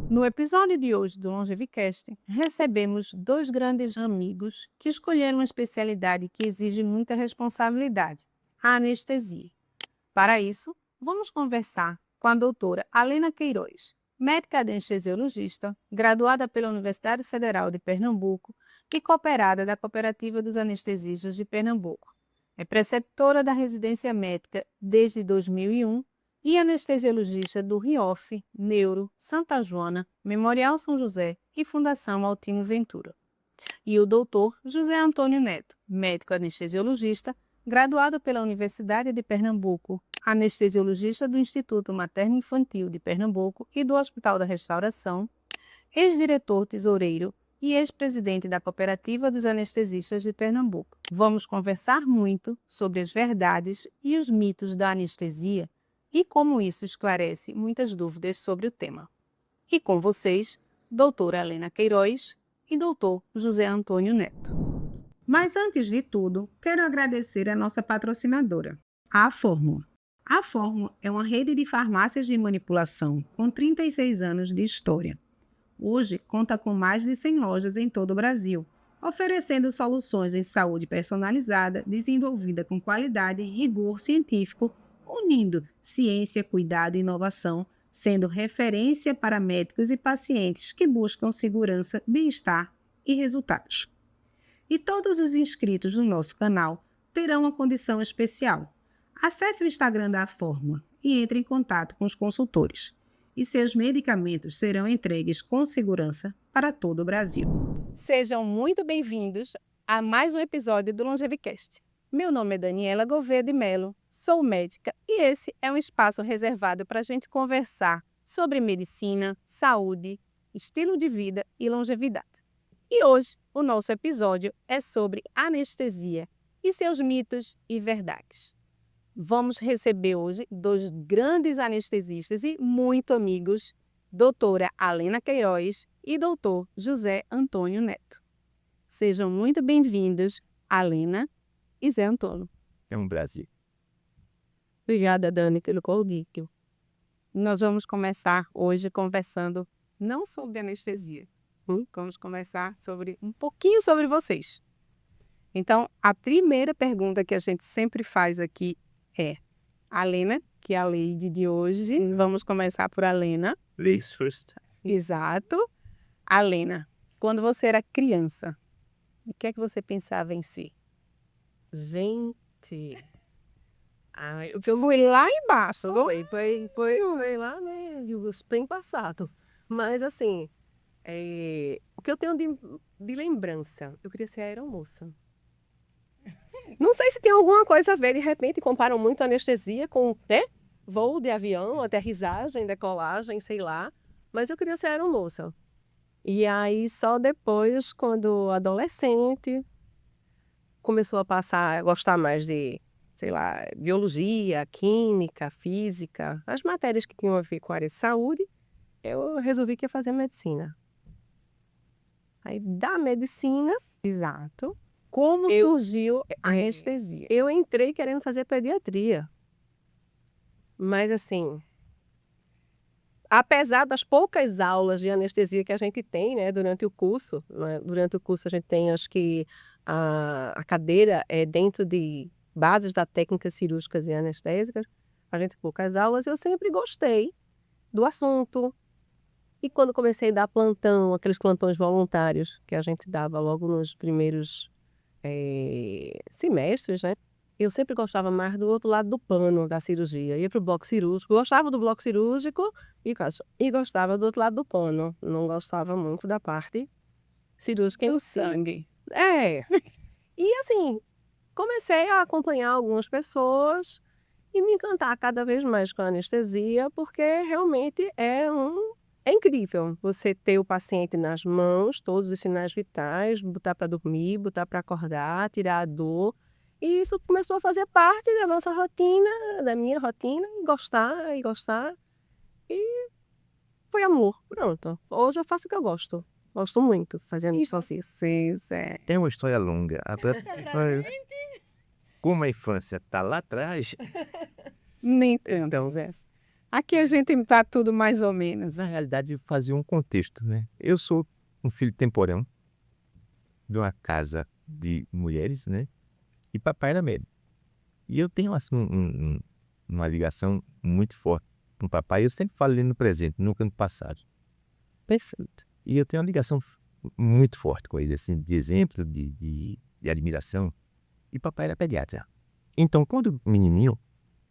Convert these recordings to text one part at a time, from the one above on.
No episódio de hoje do Longevicast, recebemos dois grandes amigos que escolheram uma especialidade que exige muita responsabilidade, a anestesia. Para isso, vamos conversar com a doutora Alena Queiroz, médica anestesiologista, graduada pela Universidade Federal de Pernambuco e cooperada da Cooperativa dos Anestesistas de Pernambuco. É preceptora da residência médica desde 2001 e anestesiologista do RIOF, Neuro, Santa Joana, Memorial São José e Fundação Altino Ventura. E o doutor José Antônio Neto, médico anestesiologista, graduado pela Universidade de Pernambuco, anestesiologista do Instituto Materno-Infantil de Pernambuco e do Hospital da Restauração, ex-diretor tesoureiro e ex-presidente da Cooperativa dos Anestesistas de Pernambuco. Vamos conversar muito sobre as verdades e os mitos da anestesia e como isso esclarece muitas dúvidas sobre o tema. E com vocês, doutora Alena Queiroz e doutor José Antônio Neto. Mas antes de tudo, quero agradecer a nossa patrocinadora, a Fórmula. A Fórmula é uma rede de farmácias de manipulação com 36 anos de história. Hoje, conta com mais de 100 lojas em todo o Brasil, oferecendo soluções em saúde personalizada, desenvolvida com qualidade e rigor científico, unindo ciência, cuidado e inovação, sendo referência para médicos e pacientes que buscam segurança, bem-estar e resultados. E todos os inscritos no nosso canal terão uma condição especial. Acesse o Instagram da Fórmula e entre em contato com os consultores. E seus medicamentos serão entregues com segurança para todo o Brasil. Sejam muito bem-vindos a mais um episódio do Longevicast. Meu nome é Daniela Gouveia de Mello, sou médica e esse é um espaço reservado para a gente conversar sobre medicina, saúde, estilo de vida e longevidade. E hoje o nosso episódio é sobre anestesia e seus mitos e verdades. Vamos receber hoje dois grandes anestesistas e muito amigos, doutora Alena Queiroz e doutor José Antônio Neto. Sejam muito bem-vindos, Alena e Zé Antônio. É um Brasil. Obrigada, Dani, pelo convite. Nós vamos começar hoje conversando não sobre anestesia. Vamos conversar um pouquinho sobre vocês. Então, a primeira pergunta que a gente sempre faz aqui é a Alena, que é a lady de hoje. Vamos começar por Alena. Ladies first. Exato. Alena, quando você era criança, o que é que você pensava em si? Gente, Eu fui lá embaixo. foi lá, né, bem passado. Mas assim, o que eu tenho de lembrança, eu queria ser aeromoça. Não sei se tem alguma coisa a ver, de repente comparam muito a anestesia com, né, voo de avião, aterrissagem, decolagem, sei lá. Mas eu queria ser aeromoça. E aí só depois, quando adolescente, começou a passar a gostar mais de, sei lá, biologia, química, física, as matérias que tinham a ver com a área de saúde, eu resolvi que ia fazer medicina. Aí, da medicina, Exato. Como surgiu a anestesia? eu entrei querendo fazer pediatria. Mas, assim, apesar das poucas aulas de anestesia que a gente tem, né, durante o curso, né, a gente tem, acho que, a cadeira é dentro de bases da técnicas cirúrgicas e anestésicas, a gente tem poucas aulas, eu sempre gostei do assunto. E quando comecei a dar plantão, aqueles plantões voluntários que a gente dava logo nos primeiros semestres, né? Eu sempre gostava mais do outro lado do pano da cirurgia. Ia para o bloco cirúrgico, gostava do bloco cirúrgico e gostava do outro lado do pano. Não gostava muito da parte cirúrgica em Do si. sangue. E assim, comecei a acompanhar algumas pessoas e me encantar cada vez mais com a anestesia, porque realmente é incrível você ter o paciente nas mãos, todos os sinais vitais, botar para dormir, botar para acordar, tirar a dor. E isso começou a fazer parte da nossa rotina, da minha rotina, e gostar. E foi amor, pronto. Hoje eu faço o que eu gosto. Gosto muito fazendo isso assim. Tem uma história longa. Como a infância está lá atrás, Nem tanto, Zé. Aqui a gente tá tudo mais ou menos. Na realidade, fazer um contexto, né? Eu sou um filho temporão de uma casa de mulheres, né? E papai era médico. E eu tenho assim, uma ligação muito forte com o papai. Eu sempre falo ele no presente, nunca no passado. Perfeito. E eu tenho uma ligação muito forte com ele, assim, de exemplo, de admiração. E papai era pediatra. Então, quando menininho,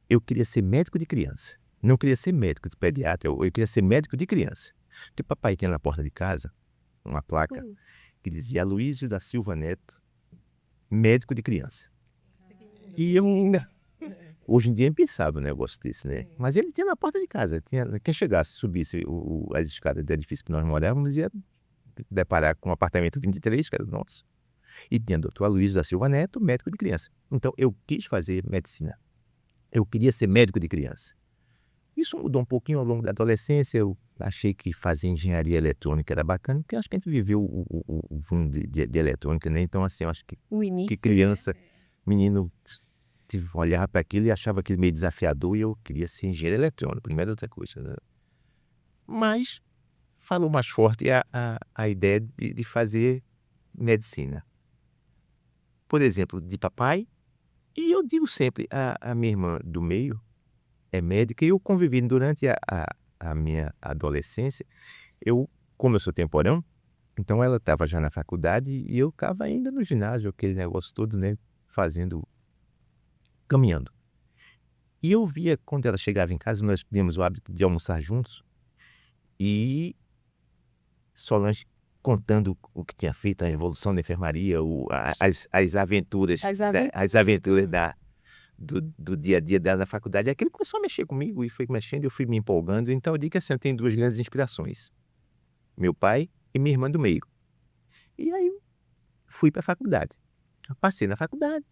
eu queria ser médico de criança. Não queria ser médico de pediatra, eu queria ser médico de criança. Porque papai tinha na porta de casa uma placa que dizia Aloísio da Silva Neto, médico de criança. E eu ainda... Hoje em dia é impensável um negócio desse, né? Mas ele tinha na porta de casa. Quem chegasse, subisse as escadas do edifício que nós morávamos, ia deparar com o apartamento 23, que era o nosso. E tinha doutor Aloísio da Silva Neto, médico de criança. Então eu quis fazer medicina. Eu queria ser médico de criança. Isso mudou um pouquinho ao longo da adolescência. Eu achei que fazer engenharia eletrônica era bacana, porque eu acho que a gente viveu o boom de eletrônica, né? Então, assim, eu acho que criança, menino, olhava para aquilo e achava aquilo meio desafiador e eu queria ser engenheiro eletrônico, primeiro outra coisa, né? Mas falou mais forte a ideia de fazer medicina. Por exemplo, de papai, e eu digo sempre, a minha irmã do meio é médica e eu convivi durante a minha adolescência. Como eu sou temporão, então ela estava já na faculdade e eu estava ainda no ginásio, aquele negócio todo, né, caminhando. E eu via, quando ela chegava em casa, nós tínhamos o hábito de almoçar juntos, e Solange contando o que tinha feito, a evolução da enfermaria, as aventuras, do dia a dia dela na faculdade. Aquilo começou a mexer comigo e foi mexendo, eu fui me empolgando. Então eu digo que assim, eu tenho duas grandes inspirações: meu pai e minha irmã do meio. E aí fui para a faculdade. Eu passei na faculdade.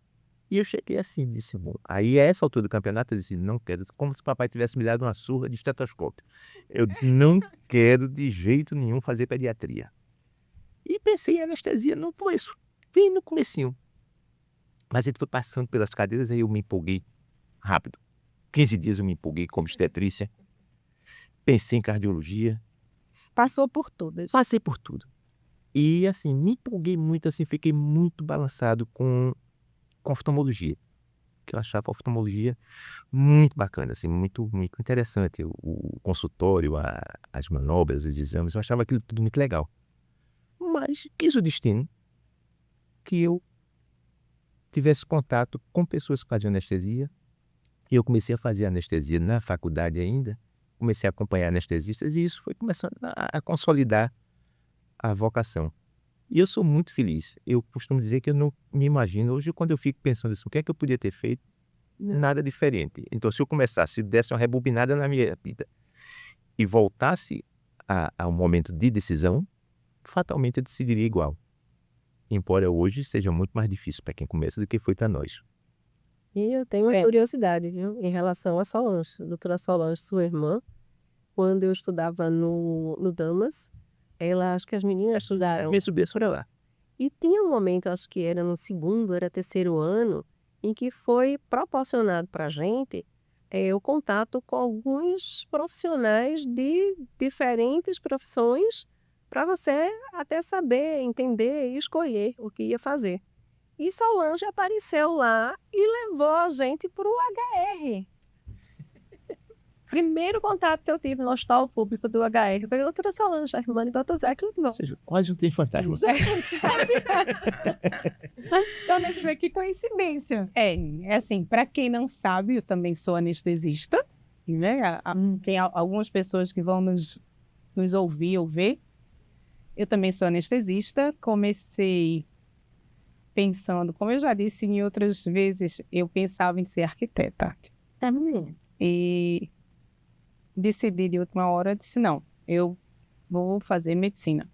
E eu cheguei assim, disse, bom, aí a essa altura do campeonato eu disse, não quero, como se o papai tivesse me dado uma surra de estetoscópio. Eu disse, não quero de jeito nenhum fazer pediatria. E pensei em anestesia no começo, bem no comecinho. Mas ele foi passando pelas cadeiras, aí eu me empolguei rápido. 15 dias eu me empolguei como obstetrícia. Pensei em cardiologia. Passou por todas. Passei por tudo. E assim, me empolguei muito, assim, fiquei muito balançado com oftalmologia, que eu achava a oftalmologia muito bacana, assim, muito, muito interessante. O consultório, as manobras, os exames, eu achava aquilo tudo muito legal. Mas quis o destino que eu tivesse contato com pessoas que faziam anestesia, e eu comecei a fazer anestesia na faculdade ainda, comecei a acompanhar anestesistas, e isso foi começando a consolidar a vocação. E eu sou muito feliz. Eu costumo dizer que eu não me imagino. Hoje, quando eu fico pensando assim, o que é que eu podia ter feito? Nada diferente. Então, se eu começasse, desse uma rebobinada na minha vida e voltasse ao momento de decisão, fatalmente eu decidiria igual. Embora hoje seja muito mais difícil para quem começa do que foi para nós. E eu tenho uma curiosidade, viu, em relação a Solange, a doutora Solange, sua irmã. Quando eu estudava no Damas, acho que as meninas estudaram. Me subi para lá. E tinha um momento, acho que era no segundo, era terceiro ano, em que foi proporcionado para a gente o contato com alguns profissionais de diferentes profissões, para você até saber, entender e escolher o que ia fazer. E Solange apareceu lá e levou a gente para o HR. Primeiro contato que eu tive no hospital público do HR foi a doutora Solange, a irmã do doutor Zé Clinton. Ou seja, quase não tem fantasma. Então, deixa eu ver que coincidência. É assim, para quem não sabe, eu também sou anestesista, né? Tem algumas pessoas que vão nos ouvir ou ver. Eu também sou anestesista. Comecei pensando, como eu já disse em outras vezes, eu pensava em ser arquiteta. E decidi de última hora, disse não, eu vou fazer medicina.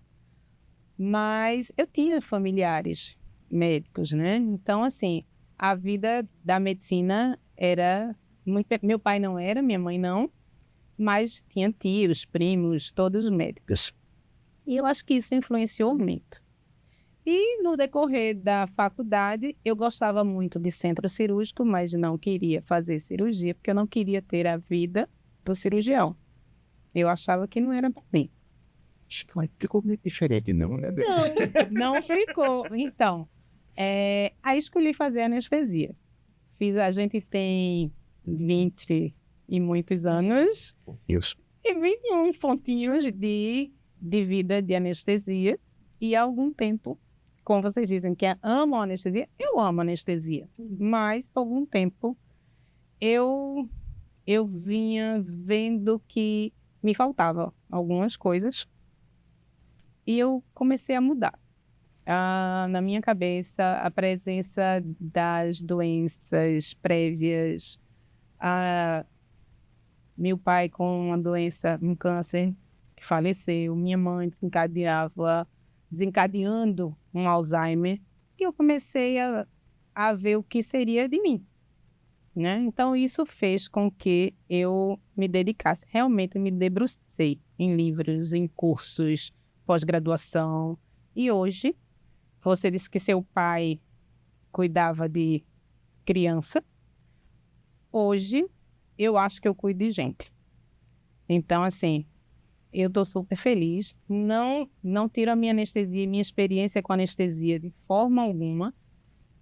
Mas eu tinha familiares médicos, né? Então, assim, a vida da medicina era muito... Meu pai não era, minha mãe não, mas tinha tios, primos, todos médicos. E eu acho que isso influenciou muito. E no decorrer da faculdade, eu gostava muito de centro cirúrgico, mas não queria fazer cirurgia, porque eu não queria ter a vida do cirurgião. Eu achava que não era para mim. Mas ficou muito diferente, não, né? Não ficou. Então, aí escolhi fazer anestesia. A gente tem 20 e muitos anos Isso. e 21 pontinhos de vida de anestesia. E há algum tempo, como vocês dizem que amam anestesia, eu amo anestesia. Mas, há algum tempo, eu vinha vendo que me faltavam algumas coisas. E eu comecei a mudar. Na minha cabeça, a presença das doenças prévias, meu pai com uma doença, um câncer, que faleceu, minha mãe desencadeando um Alzheimer, e eu comecei a ver o que seria de mim, né? Então, isso fez com que eu me dedicasse, realmente me debrucei em livros, em cursos, pós-graduação, e hoje, você disse que seu pai cuidava de criança. Hoje, eu acho que eu cuido de gente. Então, assim, eu estou super feliz. Não tiro a minha anestesia, minha experiência com anestesia de forma alguma,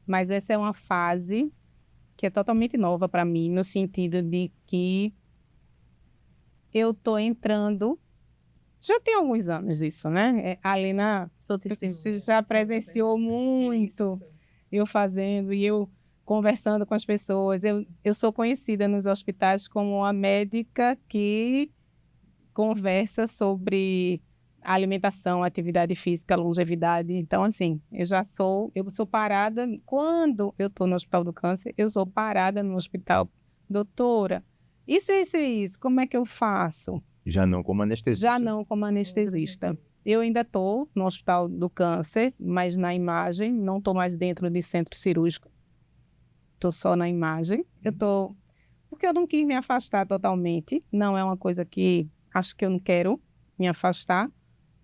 mas essa é uma fase que é totalmente nova para mim, no sentido de que eu estou entrando. Já tem alguns anos isso, né? A Alina já presenciou muito eu fazendo e eu conversando com as pessoas. Eu sou conhecida nos hospitais como a médica que conversa sobre alimentação, atividade física, longevidade. Então, assim, eu sou parada. Quando eu estou no Hospital do Câncer, eu sou parada no hospital. Doutora, isso, como é que eu faço? Já não como anestesista. Já não como anestesista. Eu ainda estou no Hospital do Câncer, mas na imagem, não estou mais dentro de centro cirúrgico. Estou só na imagem. Porque eu não quis me afastar totalmente. Não é uma coisa que acho que eu não quero me afastar,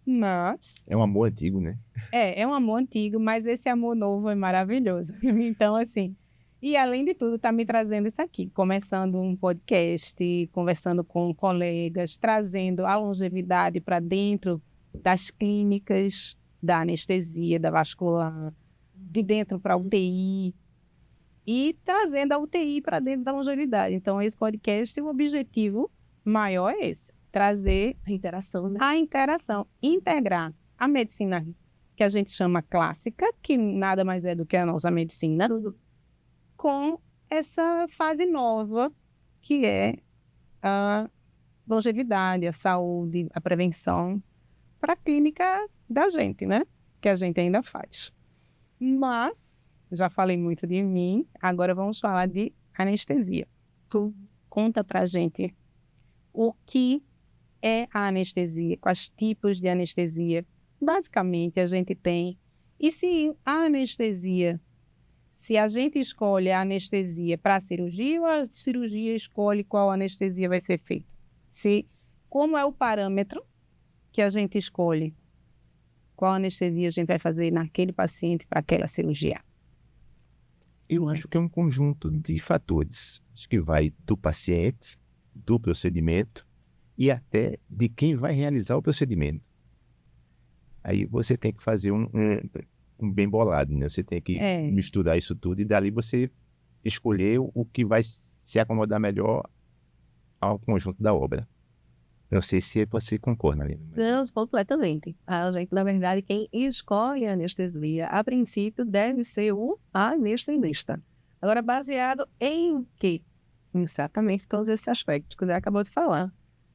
mas... É um amor antigo, né? É um amor antigo, mas esse amor novo é maravilhoso. Então, assim... E, além de tudo, está me trazendo isso aqui, começando um podcast, conversando com colegas, trazendo a longevidade para dentro das clínicas da anestesia, da vascular, de dentro para a UTI, e trazendo a UTI para dentro da longevidade. Então, esse podcast, o objetivo maior é esse, trazer A interação, né? a interação, integrar a medicina que a gente chama clássica, que nada mais é do que a nossa medicina, com essa fase nova, que é a longevidade, a saúde, a prevenção, para a clínica da gente, né? Que a gente ainda faz. Mas, já falei muito de mim, agora vamos falar de anestesia. Tu conta pra gente o que é a anestesia, quais tipos de anestesia, basicamente, a gente tem. E se a anestesia... Se a gente escolhe a anestesia para a cirurgia ou a cirurgia escolhe qual anestesia vai ser feita? Como é o parâmetro que a gente escolhe? Qual anestesia a gente vai fazer naquele paciente para aquela cirurgia? Eu acho que é um conjunto de fatores. Acho que vai do paciente, do procedimento e até de quem vai realizar o procedimento. Aí você tem que fazer um bem bolado, né? Você tem que misturar isso tudo e dali você escolher o que vai se acomodar melhor ao conjunto da obra. Não sei se você concorda, Alina. Não, completamente. A gente, na verdade, quem escolhe a anestesia, a princípio, deve ser o anestesista. Agora, baseado em quê? Exatamente todos esses aspectos que você acabou de falar.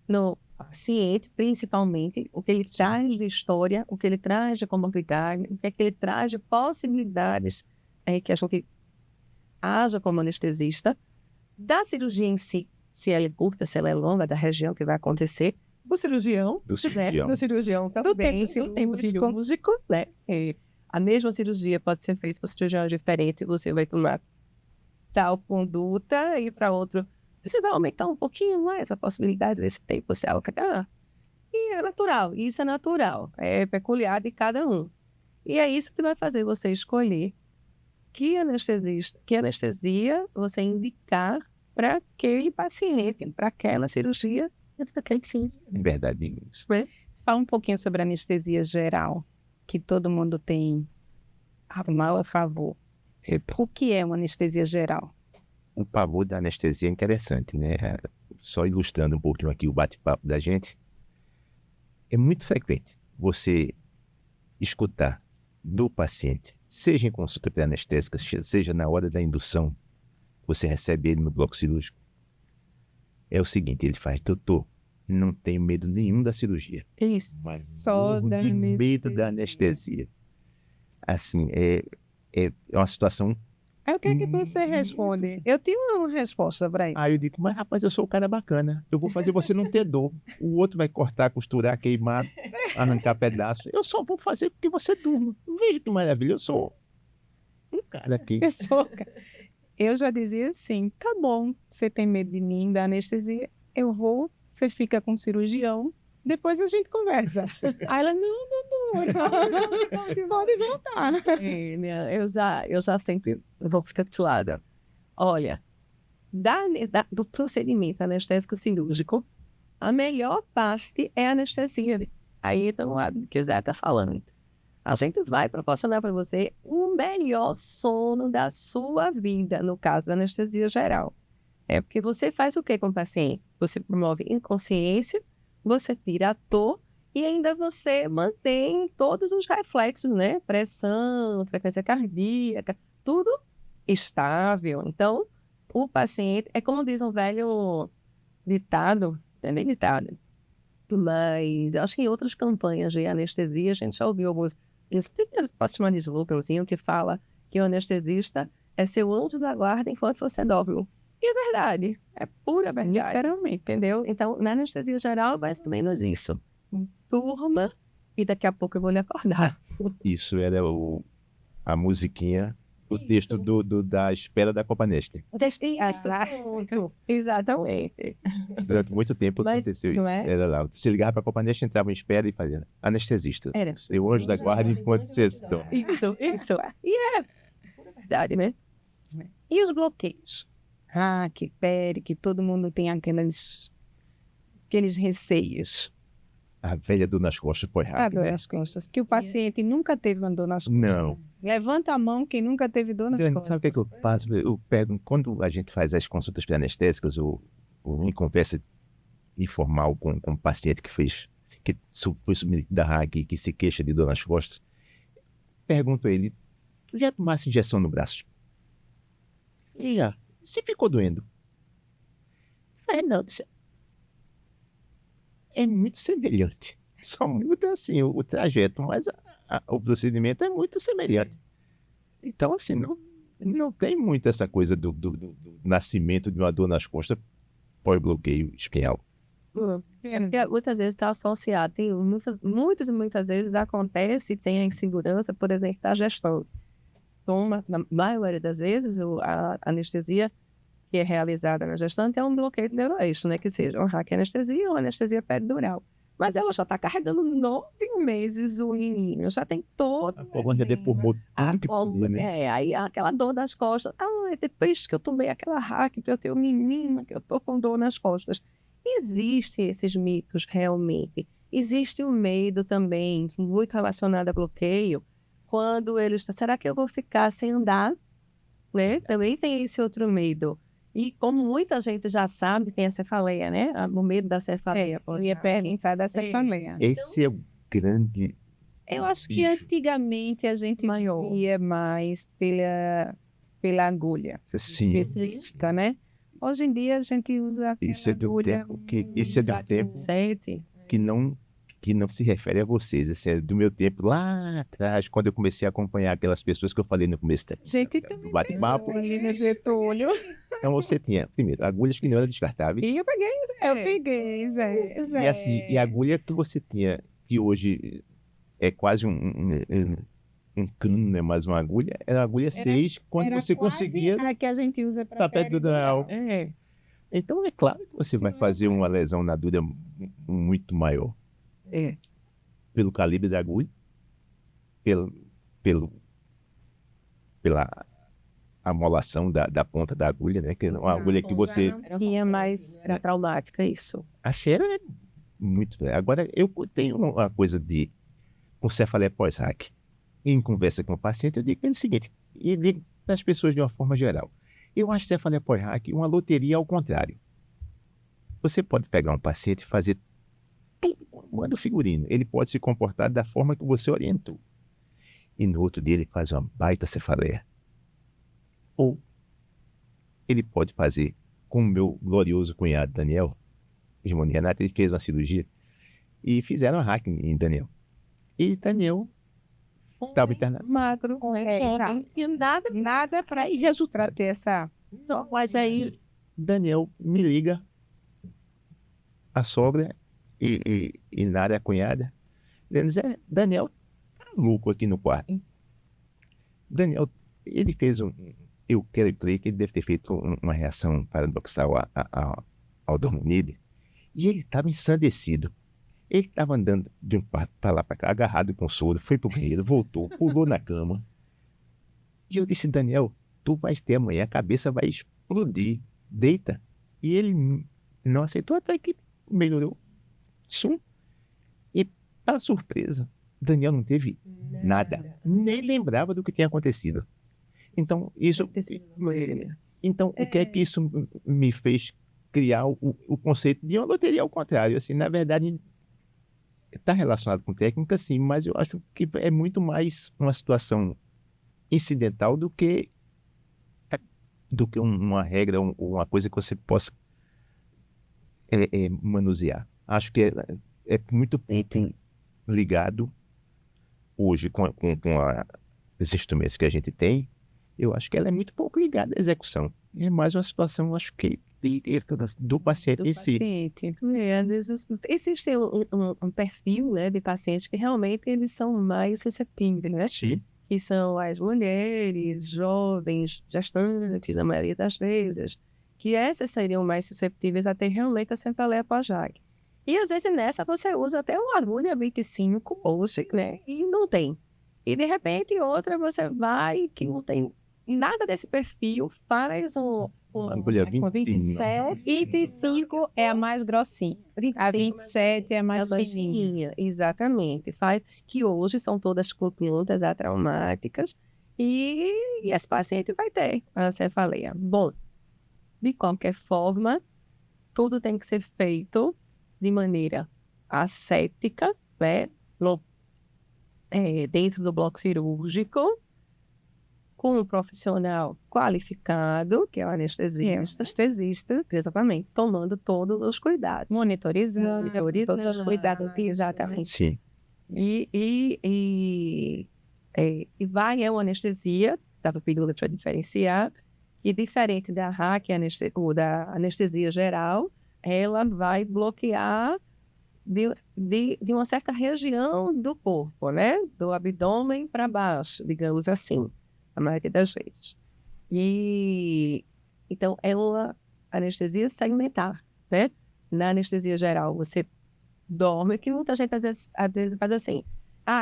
No paciente, principalmente, o que ele traz de história, o que ele traz de comorbidade, o que é que ele traz de possibilidades que a gente haja como anestesista, da cirurgia em si, se ela é curta, se ela é longa, da região que vai acontecer, do cirurgião, Do cirurgião. Né? Do cirurgião também, do tempo cirúrgico, né? A mesma cirurgia pode ser feita por cirurgiões diferentes, você vai tomar tal conduta e para outro você vai aumentar um pouquinho mais a possibilidade desse tempo se alterar. E é natural, isso é natural, é peculiar de cada um. E é isso que vai fazer você escolher que anestesia você indicar para aquele paciente, para aquela cirurgia, daquele sim. É verdade isso. Fala um pouquinho sobre a anestesia geral, que todo mundo tem a mal a favor. O que é uma anestesia geral? O pavor da anestesia é interessante, né? Só ilustrando um pouquinho aqui o bate-papo da gente, é muito frequente você escutar do paciente, seja em consulta pré-anestésica, seja na hora da indução, você recebe ele no bloco cirúrgico. É o seguinte, ele faz: doutor, não tenho medo nenhum da cirurgia, Isso. mas Só morro da de medo anestesia. da anestesia. Assim, é uma situação. Aí o que é que você responde? Eu tenho uma resposta para isso. Aí eu digo: mas rapaz, eu sou o cara bacana, eu vou fazer você não ter dor. O outro vai cortar, costurar, queimar, arrancar pedaços. Eu só vou fazer com que você durma. Veja que maravilha, eu sou um cara aqui. Eu já dizia assim, tá bom, você tem medo de mim, da anestesia, eu vou, você fica com o cirurgião, depois a gente conversa. Aí ela, não, doutora, pode voltar. Eu já sempre vou ficar calada. Olha, do procedimento anestésico cirúrgico, a melhor parte é a anestesia. Aí, então, o que Zé está falando. A gente vai proporcionar para você o melhor sono da sua vida, no caso da anestesia geral. É porque você faz o que com o paciente? Você promove inconsciência, você tira a dor e ainda você mantém todos os reflexos, né? Pressão, frequência cardíaca, tudo estável. Então, o paciente, é como diz um velho ditado, é nem ditado, mas eu acho que em outras campanhas de anestesia a gente já ouviu alguns. Posso chamar de sloganzinho que fala que o anestesista é seu anjo da guarda enquanto você dorme. E é verdade, é pura verdade. Literalmente. Entendeu? Então, na anestesia geral, mais ou menos isso. Durma e daqui a pouco eu vou lhe acordar. Isso era a musiquinha, o texto da espera da Copa Neste. Exatamente. Durante muito tempo Mas, aconteceu isso. não é? Era lá. Você ligava para a Copa Neste, entrava em espera e fazia anestesista. Era. Seu anjo da guarda enquanto você dorme. Isso. E é pura verdade, né? E os bloqueios? Que pere, que todo mundo tem aqueles receios. A velha dor nas costas foi A rápida. dor Né? nas costas. Que o paciente nunca teve uma dor nas costas. Não. Levanta a mão quem nunca teve dor nas Dani, costas. sabe o que, é que eu faço? Eu pego, quando a gente faz as consultas pré-anestésicas ou em conversa informal com um paciente que foi submetido a RAG e que se queixa de dor nas costas, pergunto a ele: tu já tomasse injeção no braço? E já. Se ficou doendo? Não, disse, é muito semelhante. Só muda assim o trajeto, mas o procedimento é muito semelhante. Então, assim, não tem muito essa coisa do nascimento de uma dor nas costas pós-bloqueio espinhal. É porque muitas vezes está associado. Tem muitas vezes acontece, tem a insegurança, por exemplo, da gestão. Toma, na maioria das vezes, a anestesia que é realizada na gestante é um bloqueio de neuroeixo, né? Que seja uma raquianestesia ou anestesia peridural. Mas ela já está carregando 9 meses o menino, já tem todo. A colônia deformou tudo que podia, né? Aí aquela dor nas costas. Depois que eu tomei aquela hack, que eu tenho menina, que eu tô com dor nas costas. Existem esses mitos realmente. Existe o medo também, muito relacionado a bloqueio, quando eles será que eu vou ficar sem andar? Né? Também tem esse outro medo. E como muita gente já sabe, tem a cefaleia, né? O medo da cefaleia. Eu ia perguntar da cefaleia. Esse é o grande... Eu acho que antigamente a gente via mais pela agulha Sim. específica, né? Hoje em dia a gente usa Isso é de um tempo que não se refere a vocês. Esse é do meu tempo lá atrás, quando eu comecei a acompanhar aquelas pessoas que eu falei no começo do bate-papo. ali no Getúlio. Então você tinha, primeiro, agulhas que não eram descartáveis. E eu peguei, Zé. E assim, e a agulha que você tinha, que hoje é quase um cano, não é mais uma agulha, era a agulha 6, quando você conseguia a que a gente usa para papel peridural. Então é claro que você vai fazer uma lesão na dúvida muito maior. Pelo calibre da agulha, pela amolação da ponta da agulha, né? Que é uma agulha que você... Tinha mais, era traumática isso. A cheira é muito... Agora, eu tenho uma coisa com cefaleia pós-hack. Em conversa com o paciente, eu digo o seguinte, e digo para as pessoas de uma forma geral. Eu acho cefaleia pós-hack uma loteria ao contrário. Você pode pegar um paciente e fazer tudo quando figurino. Ele pode se comportar da forma que você orientou. E no outro dia ele faz uma baita cefaleia. Ou ele pode fazer, como o meu glorioso cunhado Daniel, Gimoni Renato, ele fez uma cirurgia e fizeram a hack em Daniel. E Daniel estava internado. Magro, não tinha nada para ir resultar ter essa... Não, mas aí Daniel me liga, a sogra e Nara, a cunhada, dizendo, Daniel tá louco aqui no quarto. Daniel, ele fez eu quero crer que ele deve ter feito uma reação paradoxal ao dormir, e ele estava ensandecido. Ele estava andando de um quarto para lá para cá, agarrado com soro, foi pro banheiro, voltou, pulou na cama. E eu disse, Daniel, tu vais ter amanhã, a cabeça vai explodir, deita. E ele não aceitou, até que melhorou. Sum. E, para surpresa, Daniel não teve nada. Nem lembrava do que tinha acontecido. Então, o que é que isso me fez criar o conceito de uma loteria ao contrário? Assim, na verdade, está relacionado com técnica, sim, mas eu acho que é muito mais uma situação incidental do que uma regra ou uma coisa que você possa manusear. Acho que é muito pouco ligado hoje com os instrumentos que a gente tem. Eu acho que ela é muito pouco ligada à execução. É mais uma situação, acho que, do paciente em si. Às vezes existe um perfil, né, de pacientes que realmente eles são mais suscetíveis, né? Sim. Que são as mulheres, jovens, gestantes, na maioria das vezes, que essas seriam mais suscetíveis a ter realmente a cefaleia pós-hack. E às vezes nessa você usa até uma agulha 25 hoje, né? E não tem. E de repente outra você vai que não tem nada desse perfil, faz uma Agulha com 27, 25 é a mais grossinha. A 27 é a mais fininha. fininha. Exatamente. Faz que hoje são todas condutas atraumáticas e esse paciente vai ter a cefaleia. Bom, de qualquer forma, tudo tem que ser feito de maneira ascética, né? Dentro do bloco cirúrgico, com um profissional qualificado, que é o anestesista, exatamente, tomando todos os cuidados. Monitorizando. Todos os cuidados, exatamente. Sim. E vai uma anestesia, estava pedindo para diferenciar, e diferente da hack ou da anestesia geral, ela vai bloquear de uma certa região do corpo, né? Do abdômen para baixo, digamos assim, a maioria das vezes. E então ela anestesia segmentar, né? Na anestesia geral você dorme, que muita gente às vezes faz assim,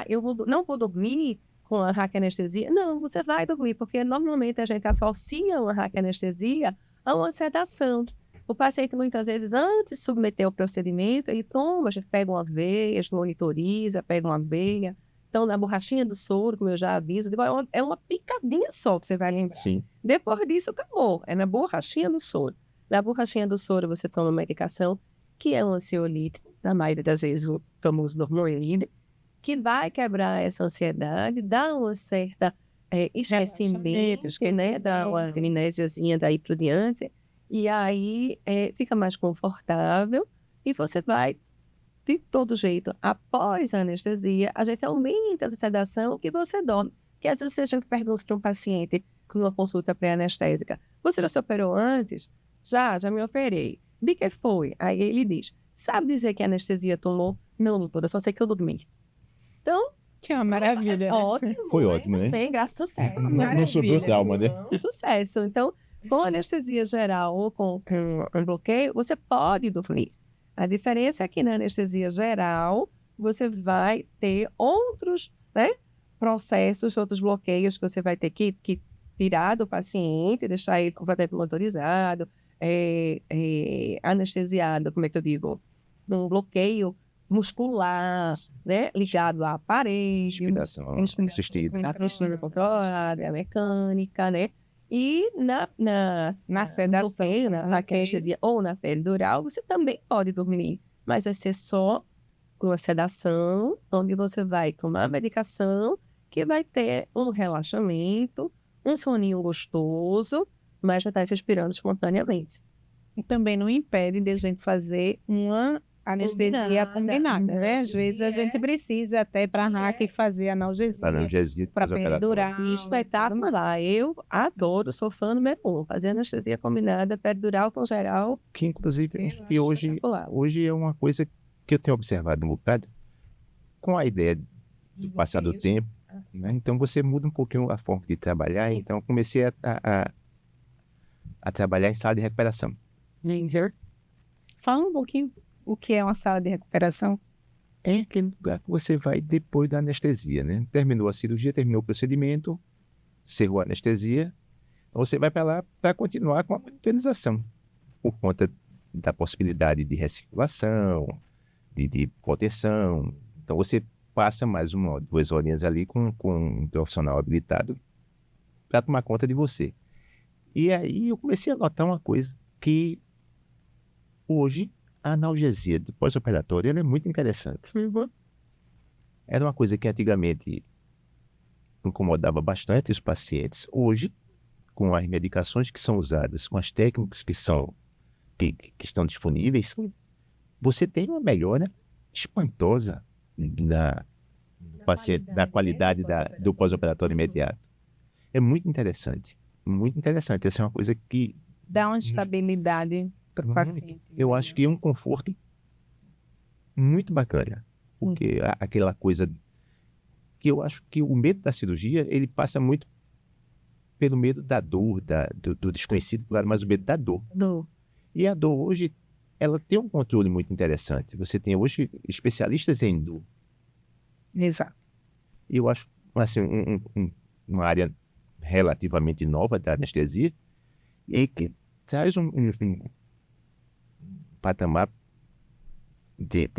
eu não vou dormir com a raquianestesia. Não, você vai dormir, porque normalmente a gente associa uma raquianestesia a uma sedação. O paciente, muitas vezes, antes de submeter ao procedimento, ele toma, a gente pega uma veia, a gente monitoriza, pega uma veia. Então, na borrachinha do soro, como eu já aviso, é uma picadinha só que você vai lembrar. Sim. Depois disso, acabou. É na borrachinha do soro. Na borrachinha do soro, você toma uma medicação que é um ansiolítico, na maioria das vezes o famoso Dormoide, que vai quebrar essa ansiedade, dar uma certa esquecimento, né? Dá uma amnésiazinha daí por diante. E aí fica mais confortável e você vai, de todo jeito, após a anestesia, a gente aumenta a sedação que você dorme. Que às vezes a gente pergunta para um paciente com uma consulta pré-anestésica, você já se operou antes? Já me operei. De que foi? Aí ele diz, sabe dizer que a anestesia tomou? Não, doutora, só sei que eu dormi. Então, Que é uma maravilha. ótimo. Foi ótimo, né? Bem, graças a sucesso. Não sobrou trauma, né? Sucesso. Então, com anestesia geral ou com um bloqueio, você pode dormir. A diferença é que na anestesia geral, você vai ter outros, né, processos, outros bloqueios que você vai ter que tirar do paciente, deixar ele completamente motorizado, anestesiado, como é que eu digo? Um bloqueio muscular, né? Ligado à parede, Respiração assistida. assistida controlada, a mecânica, né? E Na sedação. bloqueio, na anestesia ou na peridural, você também pode dormir, mas vai ser só com a sedação, onde você vai tomar a medicação, que vai ter um relaxamento, um soninho gostoso, mas já está respirando espontaneamente. E também não impede de a gente fazer uma anestesia combinada, né? Às vezes a gente precisa até para a hack fazer analgesia, Analgesia para pós-operatória. perdurar. Espetacular. Eu adoro, sou fã número 1. Fazer anestesia combinada, peridural com geral. Que inclusive Eu que acho hoje espetacular. é uma coisa que eu tenho observado um bocado, com a ideia do passar do tempo, né? Então você muda um pouquinho a forma de trabalhar, então eu comecei a trabalhar em sala de recuperação. Fala um pouquinho o que é uma sala de recuperação. É aquele lugar que você vai depois da anestesia, né? Terminou a cirurgia, terminou o procedimento, cerrou a anestesia, então você vai para lá para continuar com a monitorização, por conta da possibilidade de recirculação, de proteção. Então você passa mais 1 ou 2 horinhas ali com um profissional habilitado para tomar conta de você. E aí eu comecei a notar uma coisa, que hoje a analgesia de pós-operatório ela é muito interessante. Era uma coisa que antigamente incomodava bastante os pacientes. Hoje, com as medicações que são usadas, com as técnicas que estão disponíveis, você tem uma melhora espantosa na qualidade do pós-operatório imediato. É muito interessante. Muito interessante. Essa é uma coisa que Dá uma estabilidade para o paciente. eu acho que é um conforto muito bacana. Porque aquela coisa que eu acho que o medo da cirurgia, ele passa muito pelo medo da dor, do desconhecido, claro, mas o medo da dor. E a dor hoje, ela tem um controle muito interessante. Você tem hoje especialistas em dor. Exato. E eu acho, assim, uma área relativamente nova da anestesia e que traz um patamar de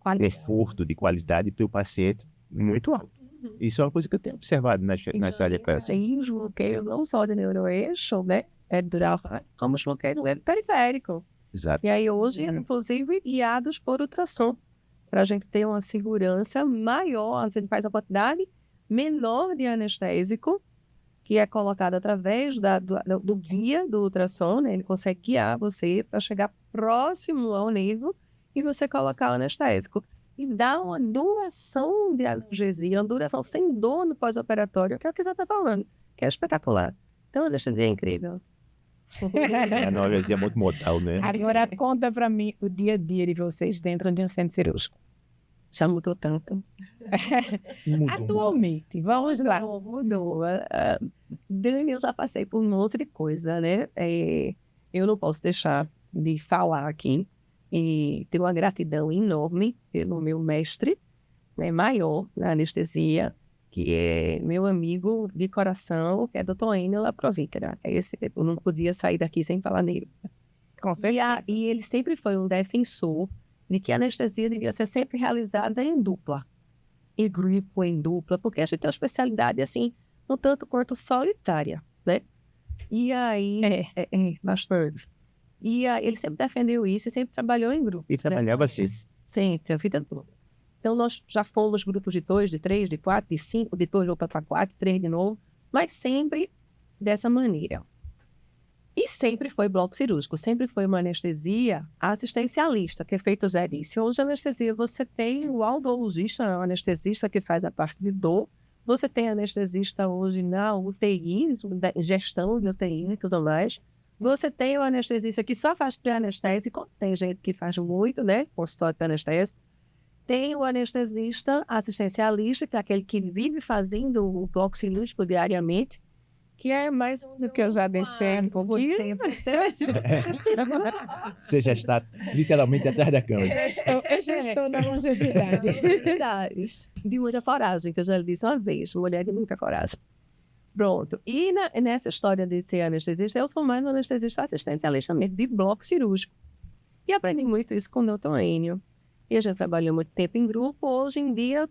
conforto, de qualidade para o paciente muito alto. Isso é uma coisa que eu tenho observado nas salas de recuperação. Tem desbloqueio não só de neuroeixo, né? Peridural, como desbloqueio do periférico. Exato. E aí hoje, inclusive, guiados por ultrassom, para a gente ter uma segurança maior. A gente faz a quantidade menor de anestésico, que é colocado através do guia do ultrassom, né? Ele consegue guiar você para chegar próximo ao nervo e você colocar o anestésico. E dá uma duração de analgesia, uma duração sem dor no pós-operatório, que é o que você está falando, que é espetacular. Então, a anestesia é incrível. A analgesia é muito modal, né? Agora conta para mim o dia a dia de vocês dentro de um centro cirúrgico. Já mudou tanto. Atualmente, vamos lá. Mudou. Dani, eu já passei por uma outra coisa, né? Eu não posso deixar de falar aqui e ter uma gratidão enorme pelo meu mestre, né, maior na anestesia, que é meu amigo de coração, que é Dr. Enio Laprovícara. Eu não podia sair daqui sem falar nele. Com certeza. E ele sempre foi um defensor de que a anestesia devia ser sempre realizada em dupla, em grupo, em dupla, porque a gente tem uma especialidade, assim, um tanto quanto solitária, né? E aí... bastante. E aí, ele sempre defendeu isso e sempre trabalhou em grupo. E trabalhava assim. Sempre, a vida toda. Então, nós já fomos grupos de 2, de 3, de 4, de 5, depois voltou para 4, 3 de novo, mas sempre dessa maneira. E sempre foi bloco cirúrgico, sempre foi uma anestesia assistencialista, que é feito Zé disse. Hoje, a anestesia, você tem o audiologista, o anestesista que faz a parte de dor, você tem anestesista hoje na UTI, gestão de UTI e tudo mais. Você tem o anestesista que só faz pré-anestésico, tem gente que faz muito, né, consultório de anestésico. Tem o anestesista assistencialista, que é aquele que vive fazendo o bloco cirúrgico diariamente, que é mais um do que eu já deixei um pouquinho. Você já está literalmente atrás da cama. Eu já estou na longevidade. De muita coragem, que eu já lhe disse uma vez, mulher de muita coragem. Pronto. E nessa história de ser anestesista, eu sou mais um anestesista assistencialista mesmo de bloco cirúrgico. E aprendi muito isso com o Dr. Enio. E a gente trabalhou muito tempo em grupo. Hoje em dia,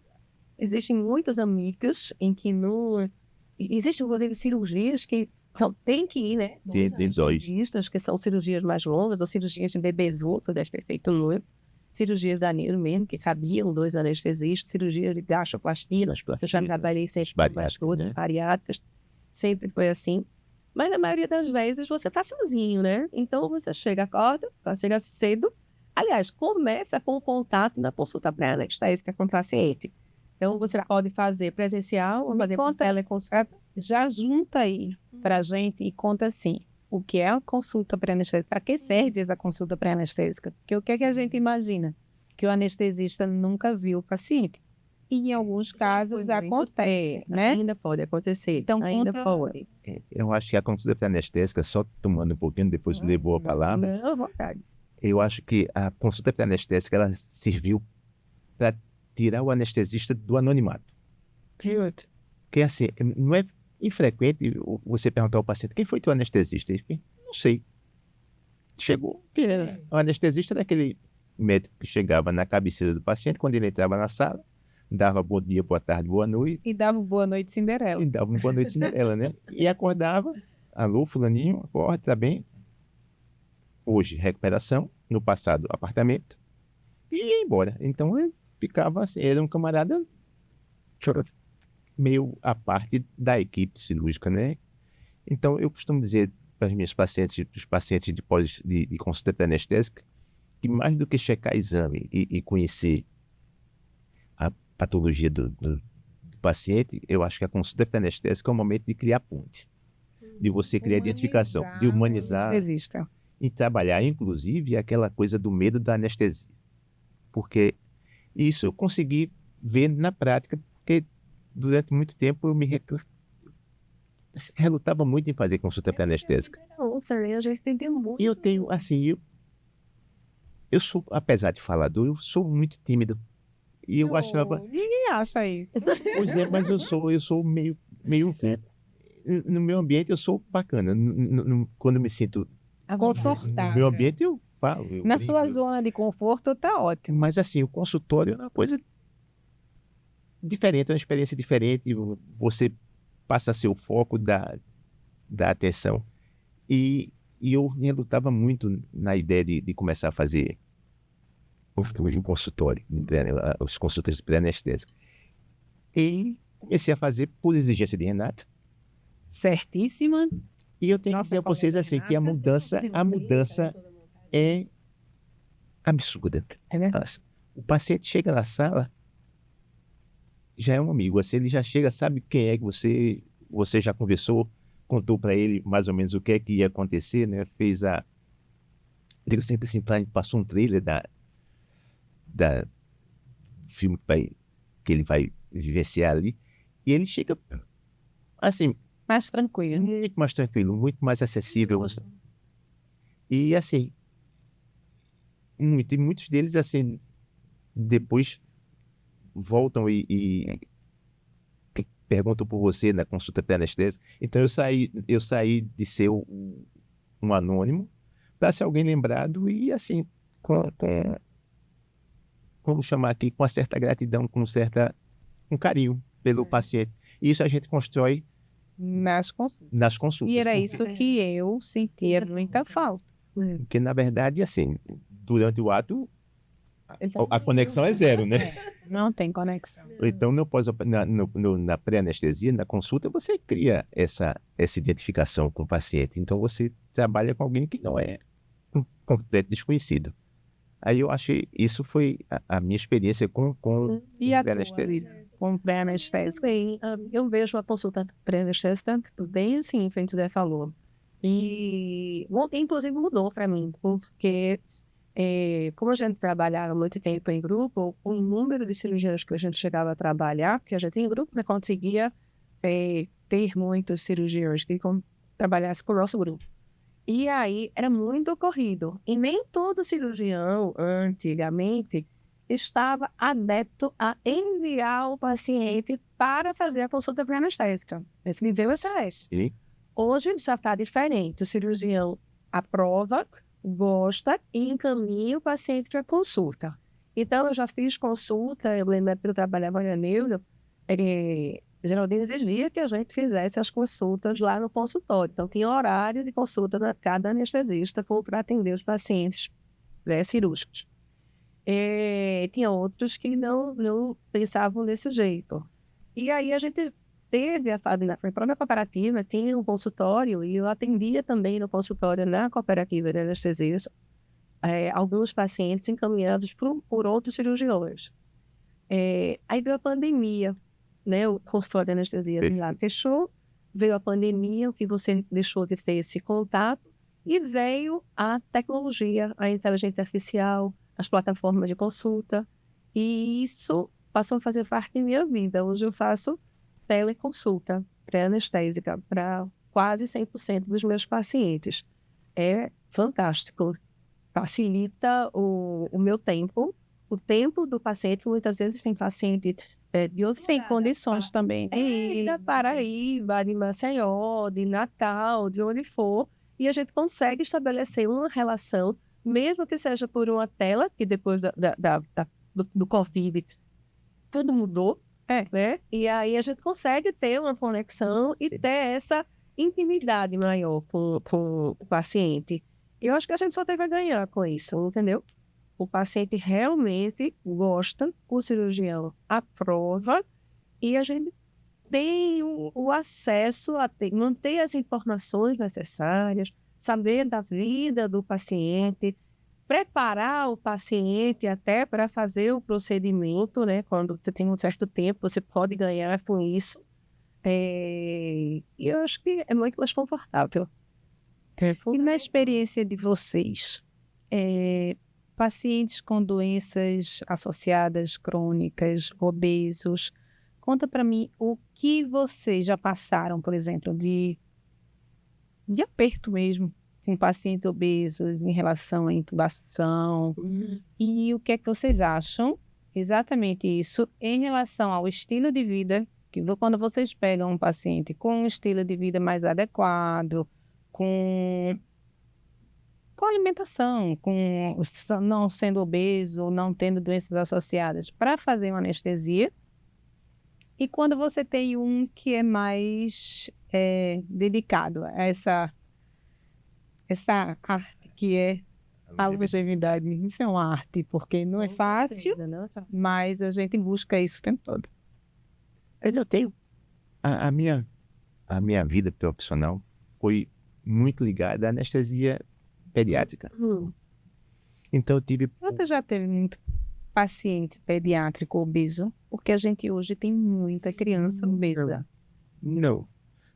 existem muitas amigas em que não... Existem, inclusive, cirurgias que então, tem que ir, né? De dois. Anestesistas, que são cirurgias mais longas, ou cirurgias de bebezuto, deve ter feito muito. Cirurgias da Nilo mesmo, que cabiam 2 anestesistas, cirurgias de gastroplastia, eu já trabalhei sempre Bariátrica, bariátricas, sempre foi assim. Mas na maioria das vezes você faz sozinho, né? Então você chega, acorda, chega cedo. Aliás, começa com o contato na consulta pré-anestésica com o paciente. Então você pode fazer presencial ou fazer por teleconsulta. Já junta aí pra gente e conta assim, o que é a consulta pré-anestésica, para que serve essa consulta pré-anestésica? Porque o que é que a gente imagina? Que o anestesista nunca viu o paciente. E em alguns casos acontece, né? Ainda pode acontecer, Então, ainda conta- pode. Eu acho que a consulta pré-anestésica, só tomando um pouquinho, depois levou a palavra, Não, à vontade. eu acho que a consulta pré-anestésica, ela serviu para tirar o anestesista do anonimato. Porque, assim, não é infrequente você perguntar ao paciente, quem foi teu anestesista? Ele fica, não sei. Chegou, que era. O anestesista era aquele médico que chegava na cabeceira do paciente, quando ele entrava na sala, dava bom dia, boa tarde, boa noite, E dava boa noite, Cinderela. e dava uma boa noite nela, né? E acordava, alô, fulaninho, acorda, tá bem? Hoje, recuperação, no passado, apartamento, e ia embora. Então, ele ficava assim, era um camarada meio à parte da equipe cirúrgica, né? Então, eu costumo dizer para as minhas pacientes, os pacientes de consulta pré-anestésica, que mais do que checar exame e conhecer a patologia do paciente, eu acho que a consulta pré-anestésica é o momento de criar ponte, de você criar identificação, de humanizar Anestesista. e trabalhar, inclusive, aquela coisa do medo da anestesia. Porque isso eu consegui ver na prática, porque durante muito tempo eu relutava muito em fazer consulta pré-anestésica. A gente entendeu muito. E eu tenho, assim, eu sou, apesar de falador, eu sou muito tímido. E eu achava, Ninguém acha isso. pois é, mas eu sou meio no meu ambiente eu sou bacana. Quando eu me sinto no Confortável. meu ambiente eu falo. Eu Na brinco, sua zona de conforto tá ótimo. Mas assim, o consultório é uma coisa diferente, é uma experiência diferente. Você passa a ser o foco da atenção. E eu relutava muito na ideia de começar a fazer o consultório, os consultas pré-anestésicos. E comecei a fazer por exigência de Renata. Certíssima. E eu tenho que Nossa, dizer a vocês assim, que a mudança é absurda. É verdade. Nossa, o paciente chega na sala, já é um amigo, assim, ele já chega, sabe quem é que você já conversou, contou para ele mais ou menos o que é que ia acontecer, né? Digo sempre assim, passou um trailer da filme que ele vai vivenciar ali, e ele chega assim, Mais tranquilo. muito mais tranquilo, muito mais acessível. E assim, e muitos deles assim, depois voltam e perguntam por você na consulta pré-anestésica. Então eu saí de ser um anônimo para ser alguém lembrado e assim, vamos chamar aqui, com uma certa gratidão, um carinho pelo paciente. E isso a gente constrói Nas consultas. nas consultas. E era porque- isso que eu sentia muita falta. Porque, na verdade, assim, durante o ato, a conexão é zero, né? Não tem conexão. Então, na pré-anestesia, na consulta, você cria essa identificação com o paciente. Então, você trabalha com alguém que não é um completo desconhecido. Aí eu achei, isso foi a minha experiência com E a pré-anestesia. com pré-anestésico? Bem, eu vejo a consulta pré-anestésica bem assim, como o Zé falou. E, inclusive, mudou para mim, porque como a gente trabalhava muito tempo em grupo, o número de cirurgiões que a gente chegava a trabalhar, porque a gente em grupo não conseguia ter muitos cirurgiões que trabalhassem com o nosso grupo. E aí era muito corrido. E nem todo cirurgião, antigamente, estava adepto a enviar o paciente para fazer a consulta pré-anestésica. Ele viveu essa vez. E Hoje já está diferente. O cirurgião aprova, gosta e encaminha o paciente para consulta. Então, eu já fiz consulta, eu lembro que eu trabalhava na neuro, Geraldine exigia que a gente fizesse as consultas lá no consultório. Então, tinha horário de consulta de cada anestesista para atender os pacientes cirúrgicos. Tinha outros que não pensavam desse jeito. E aí a gente teve na própria cooperativa, tinha um consultório, e eu atendia também no consultório na cooperativa de anestesista, alguns pacientes encaminhados por outros cirurgiões. Aí veio a pandemia, né? O consultório de anestesia lá fechou, veio a pandemia, o que você deixou de ter esse contato, e veio a tecnologia, a inteligência artificial, as plataformas de consulta, e isso passou a fazer parte da minha vida. Hoje eu faço teleconsulta pré-anestésica para quase 100% dos meus pacientes. É fantástico. Facilita o meu tempo, o tempo do paciente. Muitas vezes tem paciente de outro Sem condições também. da Paraíba, de Maceió, de Natal, de onde for, e a gente consegue estabelecer uma relação, mesmo que seja por uma tela, que depois do Covid tudo mudou, né? E aí a gente consegue ter uma conexão e ter essa intimidade maior com o paciente. Eu acho que a gente só tem a ganhar com isso, entendeu? O paciente realmente gosta, o cirurgião aprova, e a gente tem o acesso a manter as informações necessárias, saber da vida do paciente, preparar o paciente até para fazer o procedimento, né? Quando você tem um certo tempo, você pode ganhar com isso. E eu acho que é muito mais confortável. E na experiência de vocês, pacientes com doenças associadas, crônicas, obesos, conta para mim o que vocês já passaram, por exemplo, de aperto mesmo, com pacientes obesos em relação à intubação. E o que é que vocês acham, exatamente isso, em relação ao estilo de vida, que quando vocês pegam um paciente com um estilo de vida mais adequado, com alimentação, não sendo obeso, não tendo doenças associadas, para fazer uma anestesia. E quando você tem um que é mais dedicado a essa arte que é a longevidade. Isso é uma arte, porque não é fácil, mas a gente busca isso o tempo todo. eu tenho a minha vida profissional foi muito ligada à anestesia pediátrica. Então eu tive Você já teve muito paciente pediátrico obeso? Porque a gente hoje tem muita criança obesa. não.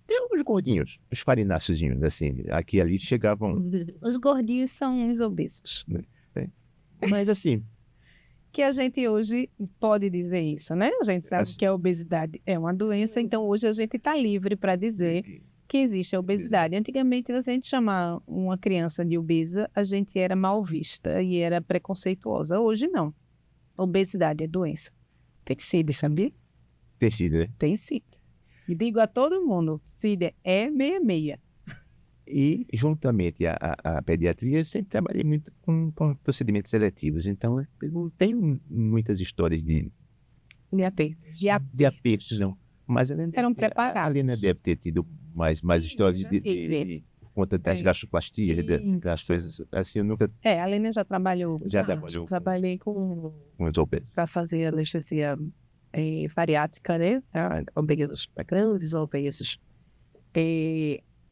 Tem uns gordinhos, os farináceozinhos, assim, aqui e ali chegavam. Os gordinhos são os obesos. Mas assim, Que a gente hoje pode dizer isso, né? A gente sabe que a obesidade é uma doença, então hoje a gente está livre para dizer que existe a obesidade. Antigamente, se a gente chamar uma criança de obesa, a gente era mal vista e era preconceituosa. Hoje, não. Obesidade é doença. Tem CID, sabia? tecido, né? Tem CID. E digo a todo mundo, CID é 66. E, juntamente à pediatria, eu sempre trabalhei muito com procedimentos seletivos. Então, eu não tenho muitas histórias de apertos, não. Mas a Eram preparados. A Helena deve ter tido mais histórias de conta das gastroplastias, das coisas assim. Eu nunca A Helena já trabalhou. trabalhou Trabalhei com os obesos. Para fazer anestesia bariátrica, né? Obesos grandes, obesos.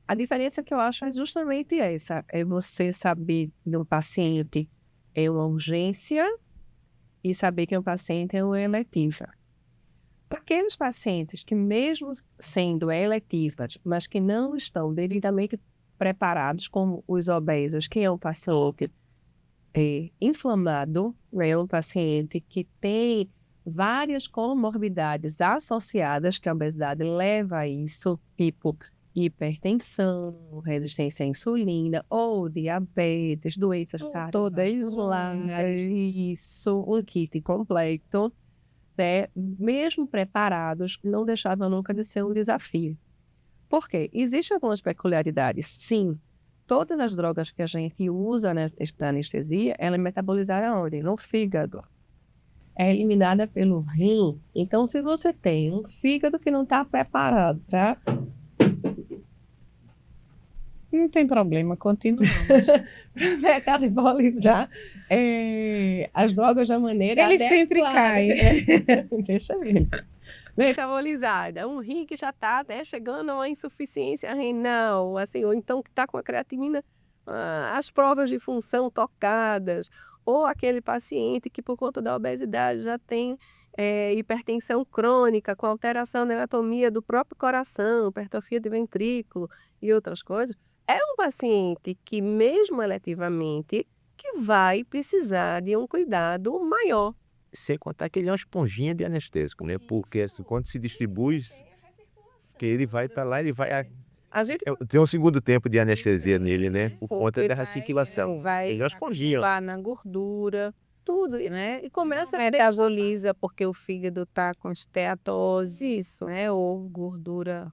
A diferença que eu acho é justamente essa. É você saber que um paciente é uma urgência e saber que o paciente é uma eletiva. Para aqueles pacientes que, mesmo sendo eletivas, mas que não estão devidamente preparados, como os obesos, que é um paciente inflamado, é um paciente que tem várias comorbidades associadas, que a obesidade leva a isso, tipo hipertensão, resistência à insulina ou diabetes, doenças cardiovasculares, isso, um kit completo, né? Mesmo preparados, não deixava nunca de ser um desafio. Por quê? Existem algumas peculiaridades, sim. Todas as drogas que a gente usa na anestesia, ela é metabolizada onde? No fígado. É eliminada pelo rim. Então, se você tem um fígado que não está preparado para Não tem problema, continuamos. metabolizar as drogas da maneira Ele sempre cai. Deixa ele. Metabolizada, um rim que já está até chegando a uma insuficiência renal, assim, ou então que está com a creatinina, as provas de função tocadas, ou aquele paciente que por conta da obesidade já tem hipertensão crônica, com alteração na anatomia do próprio coração, hipertrofia de ventrículo e outras coisas, é um paciente que mesmo eletivamente que vai precisar de um cuidado maior. Sem contar que ele é uma esponjinha de anestésico, né? Porque assim, quando se distribui, que ele vai para lá, ele vai... A gente Tem um segundo tempo de anestesia nele, né? Por conta da recirculação. Vai Ele é uma esponjinha. lá na gordura, tudo, né? e começa a Metaboliza porque o fígado está com esteatose, isso, né? Ou gordura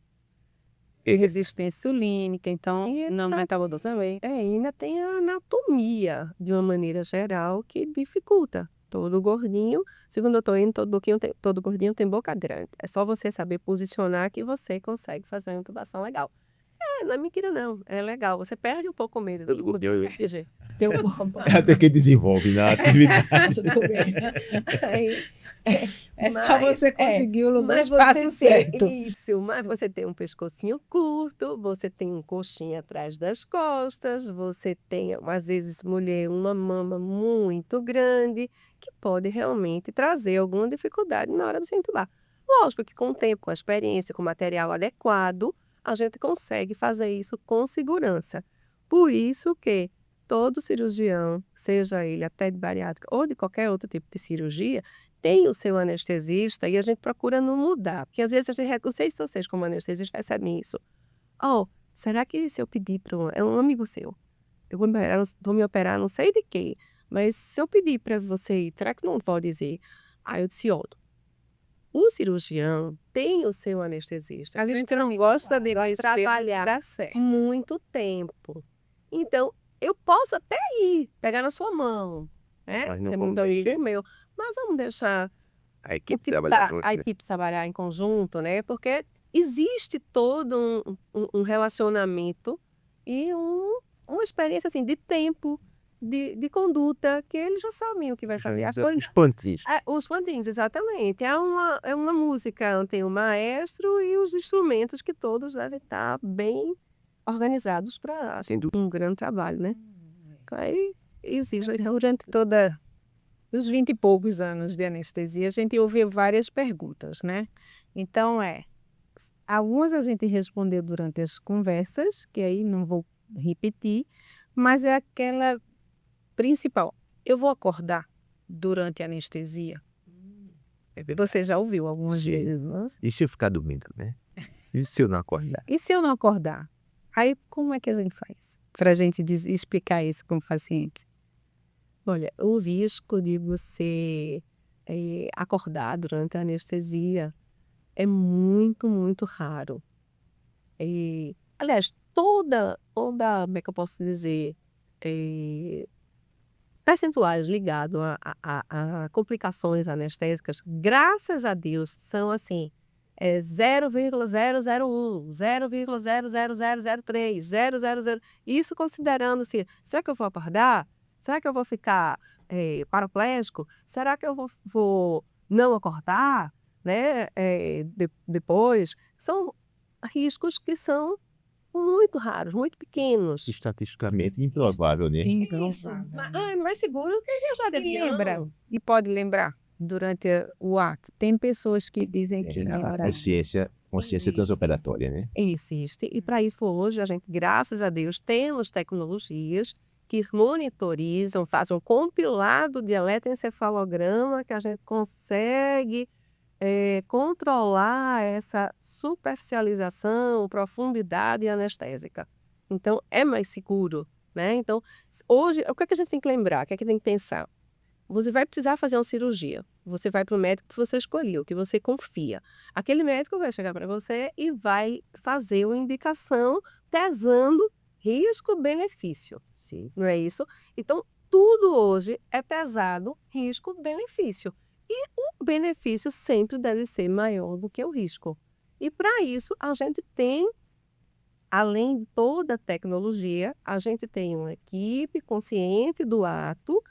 e resistência insulínica, então não metaboliza também. e ainda tem a anatomia, de uma maneira geral, que dificulta. Todo gordinho, segundo eu estou indo, todo gordinho tem boca grande. É só você saber posicionar que você consegue fazer uma intubação legal. Não é mentira não, é legal. Você perde um pouco o medo do gordinho. Até que desenvolve na atividade. Aí, É só você conseguir o mas espaço você certo. tem isso, mas você tem um pescocinho curto, você tem um coxinho atrás das costas, você tem, às vezes, mulher, uma mama muito grande, que pode realmente trazer alguma dificuldade na hora de se entubar. Lógico que com o tempo, com a experiência, com o material adequado, a gente consegue fazer isso com segurança. Por isso que todo cirurgião, seja ele até de bariátrica ou de qualquer outro tipo de cirurgia, tem o seu anestesista e a gente procura não mudar. Porque às vezes a gente, não sei se vocês como anestesistas recebem isso. Será que se eu pedir para um amigo seu, eu vou me operar não sei de quê, mas se eu pedir para você ir, será que não pode dizer? Aí eu disse, olha, o cirurgião tem o seu anestesista. A gente não gosta de trabalhar muito tempo. Então, eu posso até ir, pegar na sua mão, né? Mas não Ser vamos muito amigo meu, mas vamos deixar A equipe trabalha a equipe trabalhar em conjunto, né? Porque existe todo um relacionamento e uma experiência assim, de tempo, de conduta, que eles já sabem o que vai fazer. As coisas, Os pantis. os plantins, exatamente. É uma música, tem o maestro e os instrumentos que todos devem estar bem organizados para um grande trabalho, né? Aí existe Durante toda os 20 e poucos anos de anestesia, a gente ouve várias perguntas, né? Então, algumas a gente respondeu durante as conversas, que aí não vou repetir, mas é aquela principal. Eu vou acordar durante a anestesia? Você já ouviu algumas Sim. vezes, né? E se eu ficar dormindo, né? E se eu não acordar? E se eu não acordar? Aí, como é que a gente faz para a gente explicar isso como paciente? Olha, o risco de você acordar durante a anestesia é muito, muito raro. Aliás, toda, como é que eu posso dizer, percentuais ligados a complicações anestésicas, graças a Deus, são assim, 0,001, 0,00003, 000. Isso considerando-se, será que eu vou acordar? Será que eu vou ficar paraplégico? Será que eu vou não acordar? Né? Depois, são riscos que são muito raros, muito pequenos. Estatisticamente improvável, né? Isso. Mas não é seguro que já deve Lembra? E pode lembrar, durante o ato, tem pessoas que dizem que A consciência Existe. transoperatória, né? Existe. E para isso, hoje, a gente, graças a Deus, temos tecnologias que monitorizam, fazem um compilado de eletroencefalograma que a gente consegue controlar essa superficialização, profundidade anestésica. Então, é mais seguro, né? Então, hoje, o que é que a gente tem que lembrar? O que é que tem que pensar? Você vai precisar fazer uma cirurgia. Você vai para o médico que você escolheu, que você confia. Aquele médico vai chegar para você e vai fazer uma indicação pesando risco-benefício. Sim. Não é isso? Então, tudo hoje é pesado risco-benefício. E o benefício sempre deve ser maior do que o risco. E para isso, a gente tem, além de toda a tecnologia, a gente tem uma equipe consciente do ato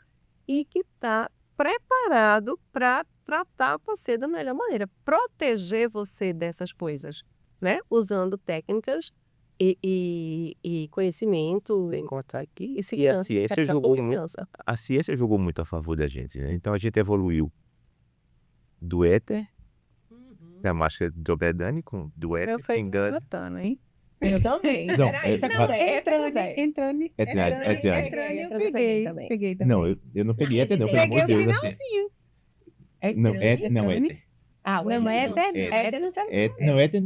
e que está preparado para tratar você da melhor maneira, proteger você dessas coisas, né? Usando técnicas e conhecimento, encontrar aqui, e segurança, ciência certa jogou muito. confiança. A ciência jogou muito a favor da gente, né? Então a gente evoluiu do éter, da máscara do Obedânico, do éter, Eu fui engano. botando, hein? Eu também. Não, Peraí, essa- não, é Entrando, eu peguei também. peguei também. Não, eu não peguei éter, não, pelo Peguei amor o de Deus. assim. finalzinho. Não, éter, não, éter. Ah, Não é éter, não. Éter não sabe. Não, éter,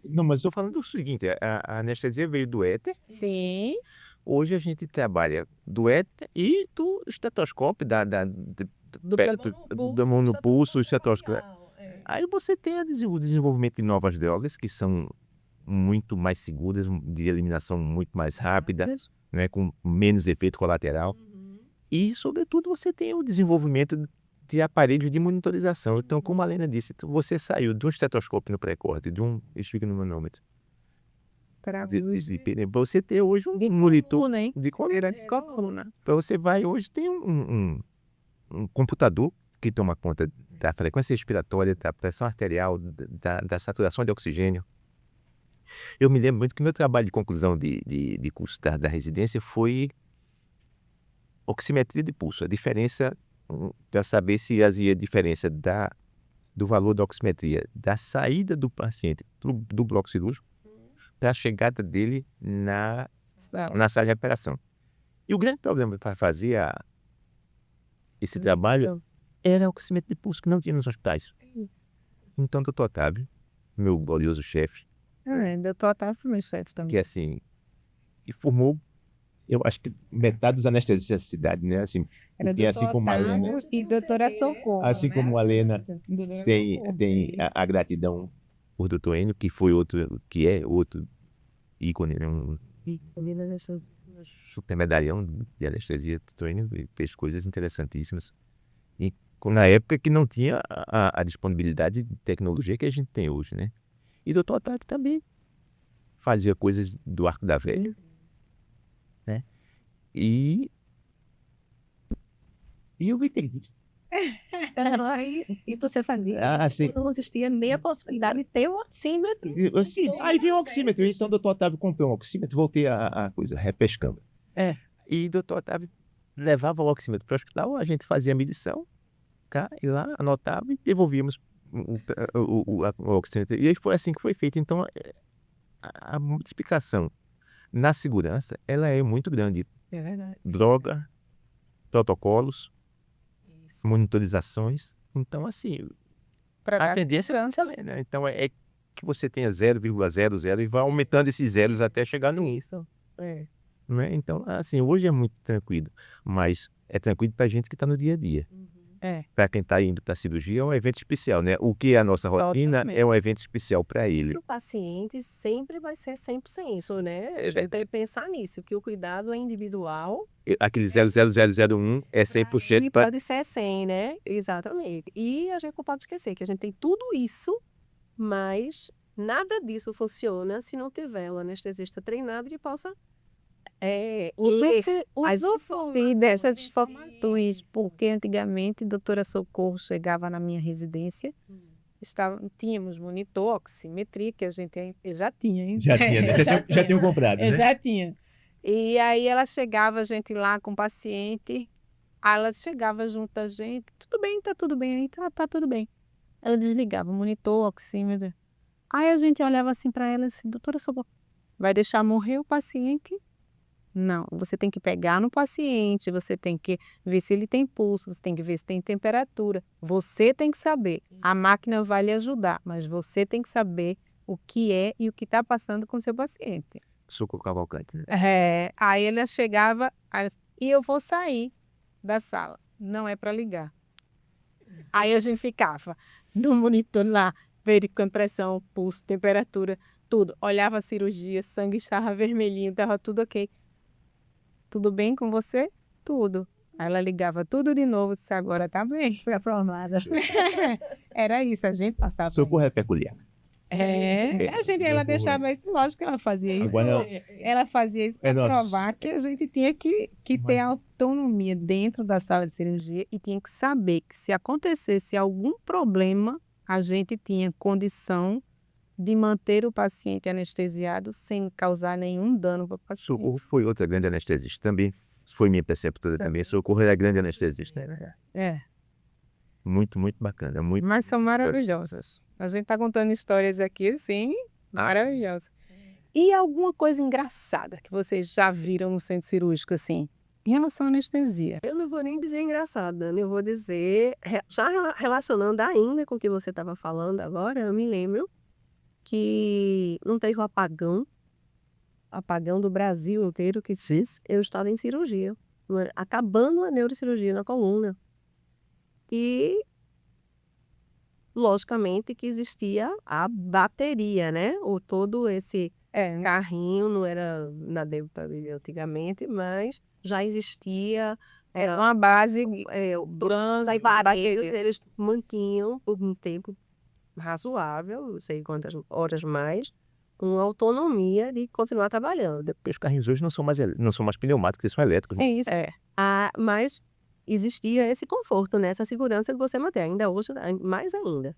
não, mas estou falando do seguinte, a anestesia veio do éter. Sim. Hoje a gente trabalha do éter e do estetoscópio, da mão no pulso, o estetoscópio. Aí você tem o desenvolvimento de novas drogas que são muito mais seguras, de eliminação muito mais rápida, né, com menos efeito colateral. E, sobretudo, você tem o desenvolvimento de aparelhos de monitorização. Então, como a Lena disse, você saiu de um estetoscópio no pré-corte, de um esfigmomanômetro, você tem hoje um monitor de coluna. Então, você vai hoje, tem um computador que toma conta da frequência respiratória, da pressão arterial, da saturação de oxigênio. Eu me lembro muito que o meu trabalho de conclusão de curso da residência foi oximetria de pulso. A diferença, para saber se havia diferença do valor da oximetria, da saída do paciente do bloco cirúrgico, da chegada dele na sala de recuperação. E o grande problema para fazer esse trabalho era a oximetria de pulso que não tinha nos hospitais. Então, o doutor Otávio, meu glorioso chefe, Doutor Otávio foi meu chefe também. que assim, e formou, eu acho que metade dos anestesistas da cidade, né? Assim, Era porque doutor assim como a Lena, Otávio e doutora Socorro. assim né? como a Lena Doutora tem Socorro. a gratidão por doutor Enio, que foi outro, que é outro ícone, né? Um super medalhão de anestesia. Doutor Enio fez coisas interessantíssimas. E na época que não tinha a disponibilidade de tecnologia que a gente tem hoje, né? E o doutor Otávio também fazia coisas do Arco da Velha, né? E eu entendi. E você fazia. Assim, Não existia nem a possibilidade de ter o oxímetro. assim, aí veio o oxímetro. Então o doutor Otávio comprou um oxímetro, voltei a coisa, repescando. E o doutor Otávio levava o oxímetro para o hospital, a gente fazia a medição, cá, e lá anotava e devolvíamos o oxímetro. E aí foi assim que foi feito. Então, a multiplicação na segurança, ela é muito grande. É verdade. Droga, protocolos, monitorizações. Então, assim, a tendência é, né? Então, é que você tenha 0,00 e vai aumentando esses zeros até chegar no 1. Não é? Então, assim, hoje é muito tranquilo, mas é tranquilo para a gente que está no dia a dia. Para quem está indo para a cirurgia é um evento especial, né? O que é a nossa rotina é um evento especial para ele. O paciente sempre vai ser 100%, né? A gente tem que pensar nisso, que o cuidado é individual. Aquele 00001 é 100% E para... pode ser 100, né? Exatamente. E a gente não pode esquecer que a gente tem tudo isso, mas nada disso funciona se não tiver um anestesista treinado que possa usufruir dessas informações, porque antigamente a doutora Socorro chegava na minha residência, tínhamos monitor, oximetria, que a gente já tinha, hein? Já tinha, né? Já tinham comprado, né? Eu já tinha. E aí ela chegava, a gente lá com o paciente, aí ela chegava junto da gente, tudo bem, tá tudo bem, aí tá tudo bem. Ela desligava o monitor, oxímetro. Aí a gente olhava assim para ela assim, doutora Socorro, vai deixar morrer o paciente Não, você tem que pegar no paciente, você tem que ver se ele tem pulso, você tem que ver se tem temperatura. Você tem que saber. A máquina vai lhe ajudar, mas você tem que saber o que é e o que está passando com o seu paciente. Socorro Cavalcante, né? Aí ela chegava e eu vou sair da sala. Não é para ligar. Aí a gente ficava no monitor lá, verificando pressão, pulso, temperatura, tudo. Olhava a cirurgia, sangue estava vermelhinho, estava tudo ok. Tudo bem com você? Tudo. Aí ela ligava tudo de novo, disse, agora tá bem. Fui aprovada. Era isso, a gente passava. Socorro é peculiar. Ela deixava isso, lógico que ela fazia isso. Agora, Ela fazia isso para nossa. provar que a gente tinha que ter autonomia dentro da sala de cirurgia e tinha que saber que se acontecesse algum problema, a gente tinha condição de manter o paciente anestesiado sem causar nenhum dano para o paciente. Socorro foi outra grande anestesista também. Foi minha preceptora também. Socorro era grande anestesista, né? Muito, muito bacana. Muito... Mas são maravilhosas. A gente está contando histórias aqui, assim, maravilhosas. E alguma coisa engraçada que vocês já viram no centro cirúrgico, assim, em relação à anestesia? Eu não vou nem dizer engraçada, né? Eu vou dizer, já relacionando ainda com o que você estava falando agora, eu me lembro que não teve um apagão do Brasil inteiro, que diz, eu estava em cirurgia, acabando a neurocirurgia na coluna. E, logicamente, que existia a bateria, né? Ou todo esse carrinho, não era na Delta antigamente, mas já existia Uma base durante aí vários, eles mantinham por um tempo razoável, não sei quantas horas mais, com autonomia de continuar trabalhando. Os carrinhos hoje não são mais pneumáticos, eles são elétricos. É isso. Mas existia esse conforto, né? Essa segurança que você mantém, ainda hoje, mais ainda.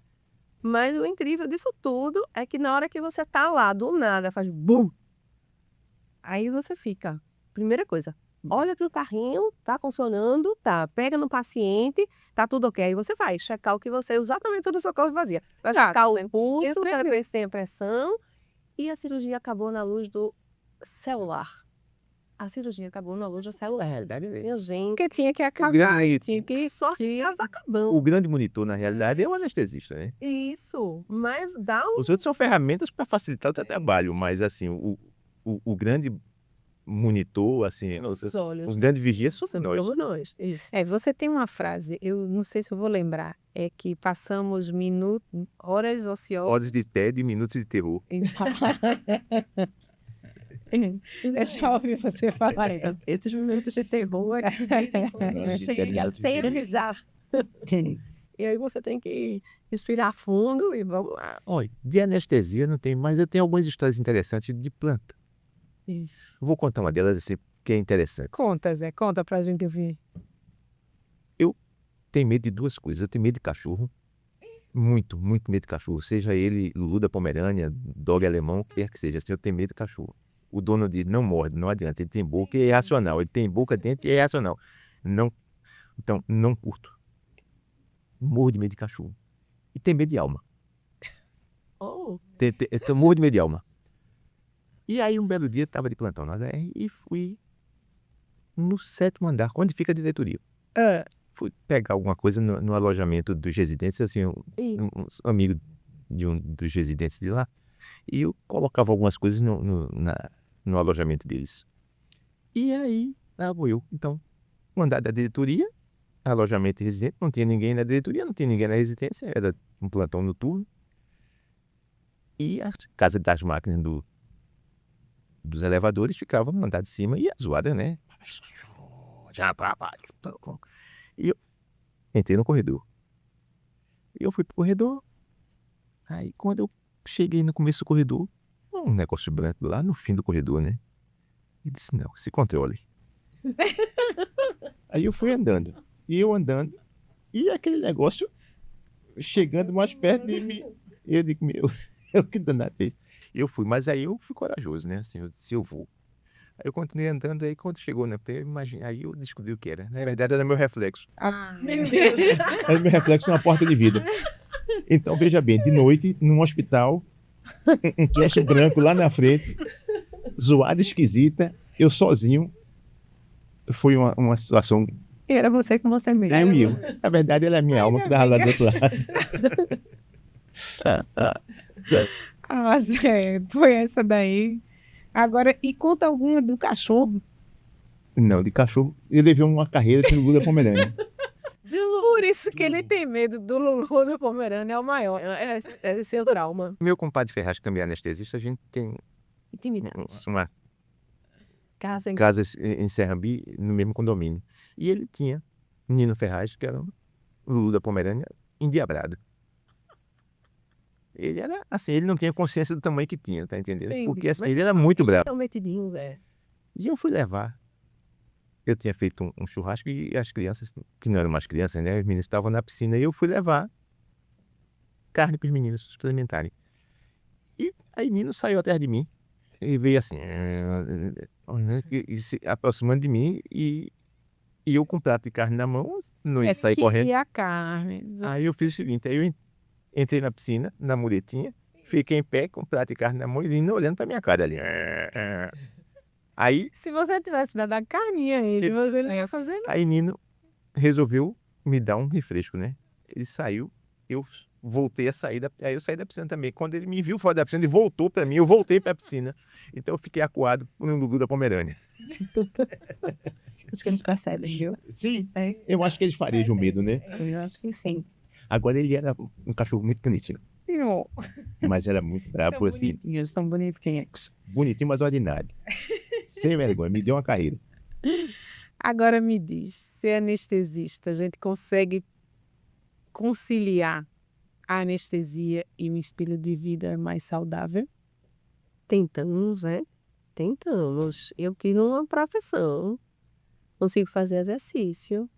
Mas o incrível disso tudo é que na hora que você tá lá, do nada, faz BUM! Aí você fica, primeira coisa, olha pro carrinho, tá funcionando, tá, pega no paciente, tá tudo ok. Aí você vai checar o que você, exatamente tudo o socorro fazia. Vai checar o pulso, para ver se tem a pressão. E a cirurgia acabou na luz do celular. A cirurgia acabou na luz do celular. Minha gente, Porque tinha que acabar. tinha que só estava acabando. O grande monitor, na realidade, é o anestesista, né? Isso, mas dá um... Os outros são ferramentas para facilitar o teu trabalho, mas, assim, o grande monitor, assim, Os olhos. os grandes vigias são Somos nós. nós. Isso. Você tem uma frase, eu não sei se eu vou lembrar, é que passamos horas ociosas. Horas de tédio e minutos de terror. Deixa eu ouvir você falar isso. Esses momentos de terror seria serializar. E aí você tem que respirar fundo e vamos lá. Olha, de anestesia não tem, mas eu tenho algumas histórias interessantes de planta. Isso. Vou contar uma delas, assim, que é interessante. Conta, Zé, conta pra gente ouvir. Tenho medo de duas coisas. Eu tenho medo de cachorro. Muito, muito medo de cachorro. Seja ele Lulu da Pomerânia, dog alemão, quer que seja. Assim, eu tenho medo de cachorro. O dono diz, não morde, não adianta. Ele tem boca e é racional. Ele tem boca, dente e é racional. Não, então, não curto. Morro de medo de cachorro. E tenho medo de alma. Eu morro de medo de alma. E aí, um belo dia, estava de plantão na DR e fui no 7º andar, onde fica a diretoria. Fui pegar alguma coisa no alojamento dos residentes, assim, um amigo de um dos residentes de lá, e eu colocava algumas coisas no alojamento deles. E aí, lá vou eu. Então, o andar da diretoria, alojamento de residente, não tinha ninguém na diretoria, não tinha ninguém na residência, era um plantão noturno. E a casa das máquinas dos elevadores ficava no andar de cima e a zoada, né? E eu entrei no corredor. E eu fui pro corredor. Aí quando eu cheguei no começo do corredor, um negócio branco lá no fim do corredor, né? E disse, não, se controle. Aí eu fui andando. E eu andando. E aquele negócio chegando mais perto de mim. Eu digo, meu, eu que danado é isso? Eu fui, mas aí eu fui corajoso, né? Assim, eu disse, eu vou. Aí eu continuei andando, aí quando chegou na pé, aí eu descobri o que era. Na verdade, era meu reflexo. Meu Deus. Era meu reflexo na porta de vidro. Então, veja bem, de noite, num hospital, um queixo branco lá na frente, zoada, esquisita, Eu sozinho, foi uma situação. Era você com você mesmo. É mesmo. Na verdade, ela é minha alma que estava lá do outro lado. Ah, certo. Foi essa daí. Agora, e conta alguma do cachorro? Não, de cachorro, eu levei uma carreira sem Lula Pomerânia. Por isso que ele tem medo do Lulu da Pomerânia, é o maior. É seu trauma. Meu compadre Ferraz, que também é anestesista, a gente tem Intimidade. uma Casa em casa em Serrambi, no mesmo condomínio. E ele tinha Nino Ferraz, que era o Lulu da Pomerânia, endiabrado. Ele era assim, ele não tinha consciência do tamanho que tinha, tá entendendo? Entendi. Porque assim, Mas ele era muito bravo. tão metidinho, velho. E eu fui levar. Eu tinha feito um churrasco e as crianças, que não eram mais crianças, né? Os meninos estavam na piscina e eu fui levar carne para os meninos experimentarem. E aí Nino saiu atrás de mim e veio assim, e se aproximando de mim e eu com um prato de carne na mão, não ia sair correndo. E a carne. Aí eu fiz o seguinte, aí eu entrei na piscina, na muretinha, fiquei em pé com um prato de carne na mão e Nino olhando para minha cara ali. Aí Se você tivesse dado a carninha a ele, você não ia fazer nada. Aí Nino resolveu me dar um refresco, né? Ele saiu, eu voltei a sair aí eu saí da piscina também. Quando ele me viu fora da piscina, ele voltou pra mim, eu voltei pra piscina. Então eu fiquei acuado por um Lulu da Pomerânia. Acho que eles percebem, viu? Sim, eu acho que eles farejam medo, né? Eu acho que sim. Agora ele era um cachorro muito bonitinho, mas era muito brabo, assim, Bonitinhos, são bonitinhos. bonitinho, mas ordinário. Sem vergonha, me deu uma carreira. Agora me diz, ser anestesista, a gente consegue conciliar a anestesia e um estilo de vida mais saudável? Tentamos, né? Tentamos. Eu que numa profissão consigo fazer exercício.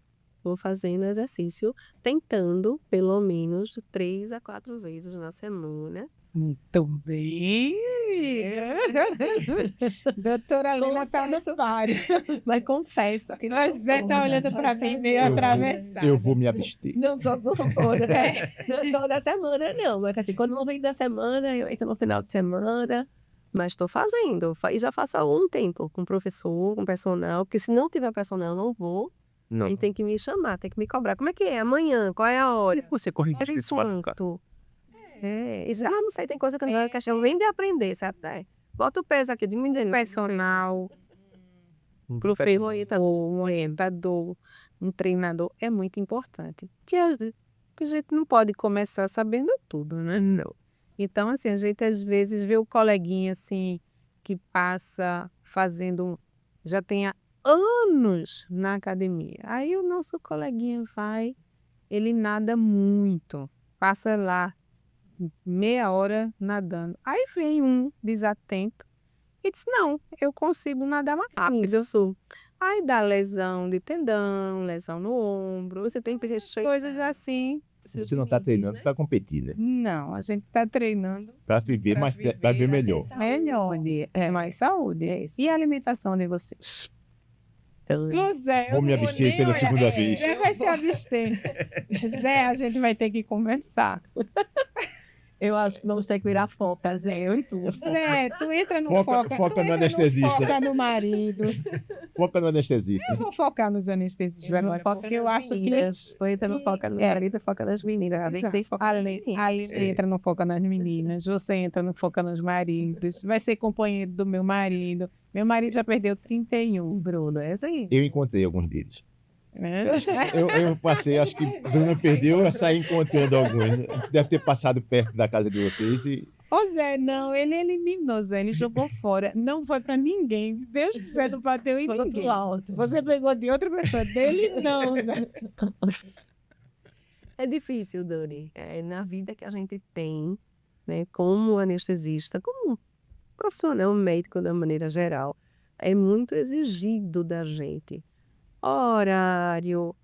Vou fazendo exercício, tentando pelo menos 3 a 4 vezes na semana. Muito bem. Doutora Lina tá no páreo. Mas confesso que Mas Zé tá olhando pra mim meio atravessado. Eu vou me abster. não sou toda semana, não. Mas assim, quando não vem da semana, eu entro no final de semana. Mas estou fazendo. E já faço há algum tempo com professor, com personal. Porque se não tiver personal, eu não vou. Não. Ele tem que me chamar, tem que me cobrar. Como é que é? Amanhã? Qual é a hora? Você corre Faz risco de se machucar. quanto? Não sei, tem coisa que eu não quero vem de aprender, sabe? Bota o peso aqui, diminuindo. Personal, Professor, um orientador, um treinador é muito importante. Porque a gente não pode começar sabendo tudo, né? não. Então, assim, a gente às vezes vê o coleguinha assim que passa fazendo, já tem há anos na academia. Aí o nosso coleguinha vai, ele nada muito, passa lá meia hora nadando. Aí vem um desatento e diz, não, eu consigo nadar mais rápido. Eu sou. Aí dá lesão de tendão, lesão no ombro, Você tem que coisas assim. Você não está treinando para competir, né? Não, a gente está treinando Para viver, mas para viver melhor. melhor, mais saúde. E a alimentação de vocês? Zé, Vou me abster pela segunda vez. Zé vai se abster. Zé, a gente vai ter que conversar. Eu acho que vamos ter que virar foca, Zé, eu e tu. Zé, tu entra no Foca no entra anestesista. Foca no marido. Foca no anestesista. Eu vou focar nos anestesistas agora, porque eu acho que... Tu entra no foca no marido, foca nas meninas. A gente tem foca nas meninas. Ali entra no Foca nas Meninas, você entra no Foca nos Maridos, vai ser companheiro do meu marido. Meu marido já perdeu 31, Bruno, é assim, Eu encontrei alguns deles. né? Eu passei, acho que Bruno perdeu, eu saí encontrando alguns. Deve ter passado perto da casa de vocês e Ô Zé, não, ele eliminou, Zé, ele jogou fora, não foi pra ninguém. Se Deus quiser, não bateu em Foi ninguém. pro alto. Você pegou de outra pessoa, dele não, Zé. É difícil, Dani. Na vida que a gente tem, né, como anestesista, como profissional médico de maneira geral, é muito exigido da gente. Horário,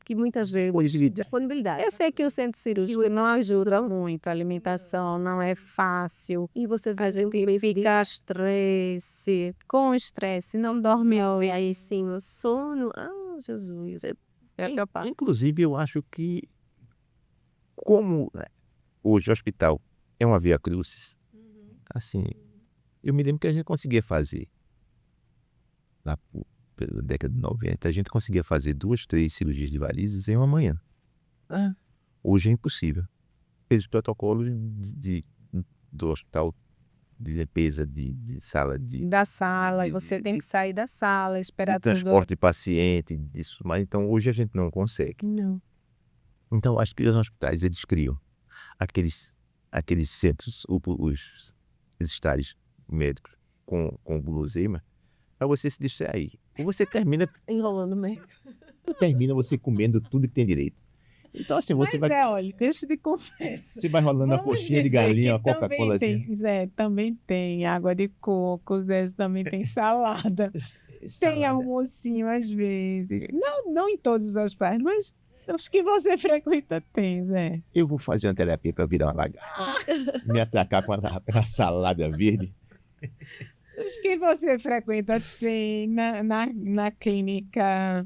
que muitas vezes... Disponibilidade. Eu sei que o centro cirúrgico não ajuda muito, a alimentação não é fácil. E você vai Fica estresse, com estresse, não dorme e aí sim, o sono... Ah, Jesus, é capaz. inclusive eu acho que como hoje o hospital é uma via crucis, assim, Eu me lembro que a gente conseguia fazer, lá pela década de 90, a gente conseguia fazer 2, 3 cirurgias de varizes em uma manhã. Hoje é impossível. Fez os protocolos do hospital de limpeza de sala de Da sala, e de- você de- tem que sair da sala, esperar tudo. transporte de paciente, disso, mas então hoje a gente não consegue. Não. Então acho que os hospitais eles criam aqueles centros, os estários médicos com guloseima para você se distrair. Ou você termina Enrolando mesmo. você comendo tudo que tem direito. Então assim, você Mas vai olha, deixa de conversa. você vai rolando a Vamos coxinha de dizer galinha, que a Coca-Cola assim. também tem, Zé, também tem água de coco, Zé, também tem salada. Tem almocinho às vezes. Não em todos os hospitais, mas os que você frequenta tem, Zé. Eu vou fazer uma terapia para virar uma lagarta. Me atracar com a salada verde. Os que você frequenta tem na clínica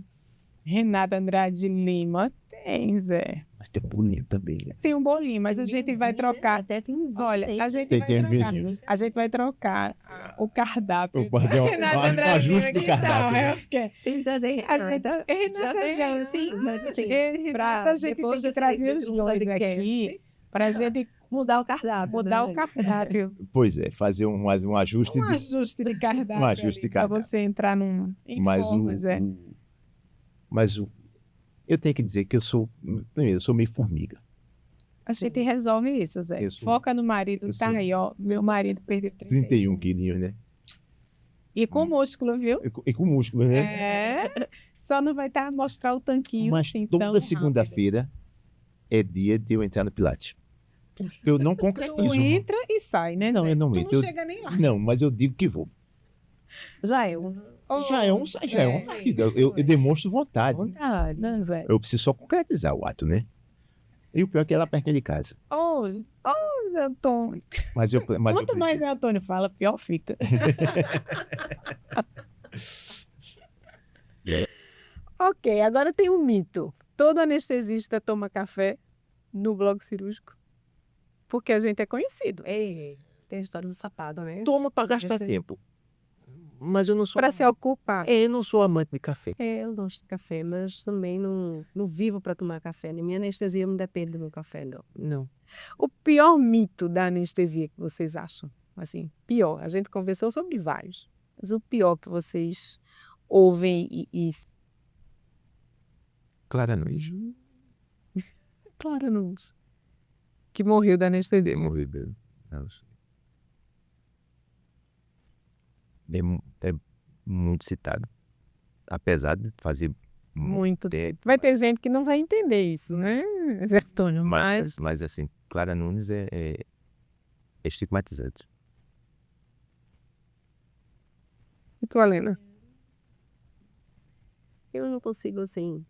Renata Andrade Lima. Tem, Zé. Mas tem bolinho também, né? Tem um bolinho, mas a gente vai trocar. Até tem Olha, a gente Tem vai que trocar. vinho. A gente vai trocar o cardápio. Eu fazer Renata um Andrade ajuste Lima, do cardápio. então, né? porque Tem que trazer. a gente, Renata já, sim, mas assim, Renata, a gente tem depois que desse- trazer desse os dois podcast, aqui para a gente mudar o cardápio. mudar né? o cardápio. Pois é, fazer um ajuste. Um ajuste de cardápio. Um ajuste de para cardápio. você entrar em Mas formas, é. eu tenho que dizer que primeiro, eu sou meio formiga. A gente resolve isso, Zé. Eu sou- Foca no marido, eu tá sou- aí, ó. Meu marido perdeu 31 quilinhos, né? E com músculo, viu? E com músculo, né? É. Só não vai estar mostrar o tanquinho Mas assim tão toda rápido. segunda-feira é dia de eu entrar no Pilates. Eu não concretizo. Tu entra e sai, né? Não, Zé? eu não Tu entro. não Eu- chega nem lá. Não, mas eu digo que vou. Já é um. Já é uma partida. Eu demonstro vontade. Vontade, né, Zé? Eu preciso só concretizar o ato, né? E o pior é que é lá perto de casa. Ô, Zé Antônio. Mas eu Quanto preciso. mais Zé Antônio fala, pior fica. Ok, agora tem um mito. Todo anestesista toma café no bloco cirúrgico. Porque a gente é conhecido. Ei, tem a história do sapato, né? Tomo para gastar Esse- tempo. Mas eu não sou. Para se ocupar. Eu não sou amante de café. Eu gosto de café, mas também não vivo para tomar café. Né? Minha anestesia não depende do meu café, não. Não. O pior mito da anestesia que vocês acham? Assim, pior. A gente conversou sobre vários. Mas o pior que vocês ouvem e Clara Nunes. Clara Nunes, que morreu da anestesia. Morreu dele. É muito citado. Apesar de fazer Muito. Vai ter gente que não vai entender isso, né, Zé Antônio? Mas mas assim, Clara Nunes é estigmatizante. e tu, Helena? Eu não consigo, assim,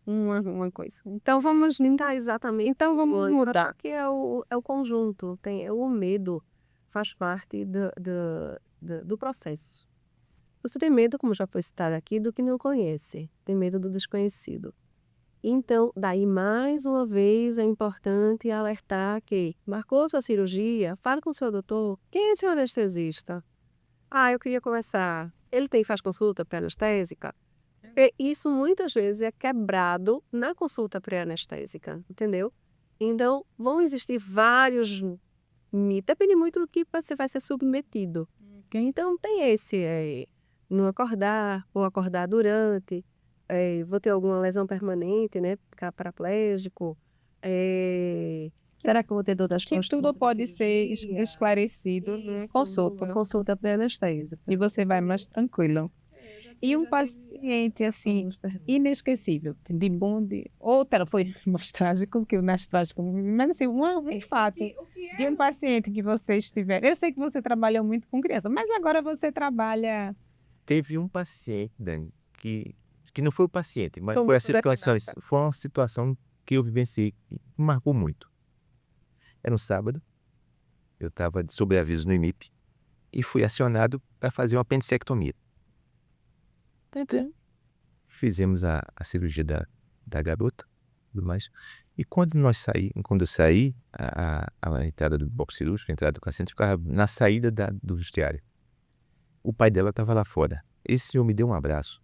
Uma coisa. Então vamos lindar exatamente. Então vamos mudar. Porque é o conjunto. O medo faz parte do processo. Você tem medo, como já foi citado aqui, do que não conhece. Tem medo do desconhecido. Então, daí, mais uma vez, é importante alertar que marcou sua cirurgia, fale com o seu doutor. Quem é seu anestesista? Ah, eu queria começar. Ele faz consulta pré-anestésica? E isso muitas vezes é quebrado na consulta pré-anestésica, entendeu? Então, vão existir vários mitos, depende muito do que você vai ser submetido. Então, tem esse, não acordar, ou acordar durante, vou ter alguma lesão permanente, né? Ficar paraplégico. Será que eu vou ter dor das Que costas? tudo pode ser esclarecido Isso, numa consulta pré-anestésica. E você vai mais tranquilo. E um paciente, assim, inesquecível, de bonde, outra foi mais trágico que o mais trágico, mas assim, um fato de um paciente que vocês tiveram. Eu sei que você trabalhou muito com criança, mas agora você trabalha. Teve um paciente, Dani, que não foi o paciente, mas Como foi foi uma situação que eu vivenciei que me marcou muito. Era um sábado, eu estava de sobreaviso no IMIP e fui acionado para fazer uma apendicectomia. Fizemos a cirurgia da garota, tudo mais. E quando eu saí, a entrada do bloco cirúrgico, a entrada do paciente ficava na saída do vestiário. O pai dela estava lá fora. Esse senhor me deu um abraço,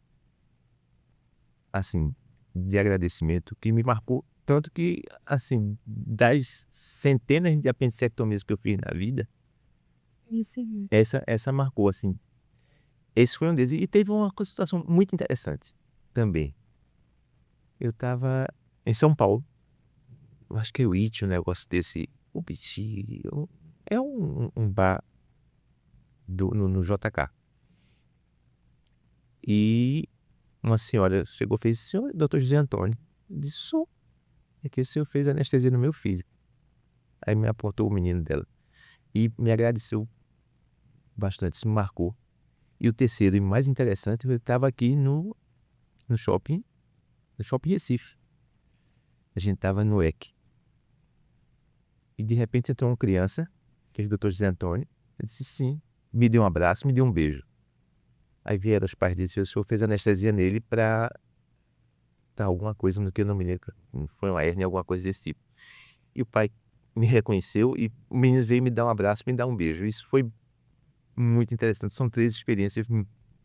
assim, de agradecimento, que me marcou tanto que, assim, das centenas de apendicectomias que eu fiz na vida, essa marcou, assim. Esse foi um deles. E teve uma situação muito interessante também. Eu estava em São Paulo. Eu acho que é o IT, um negócio desse. O BT. É um bar no JK. E uma senhora chegou e fez: senhor, doutor José Antônio. Eu disse: sou. É que o senhor fez anestesia no meu filho. Aí me apontou o menino dela. E me agradeceu bastante. Isso me marcou. E o terceiro e mais interessante, eu estava aqui no shopping Recife. A gente estava no EC. E de repente entrou uma criança, que é o Dr. José Antônio. Ele disse sim, me deu um abraço, me deu um beijo. Aí vieram os pais dele, o senhor fez anestesia nele para alguma coisa no que eu não me lembro. Foi uma hérnia, alguma coisa desse tipo. E o pai me reconheceu e o menino veio me dar um abraço, me dar um beijo. Isso foi muito interessante. São 3 experiências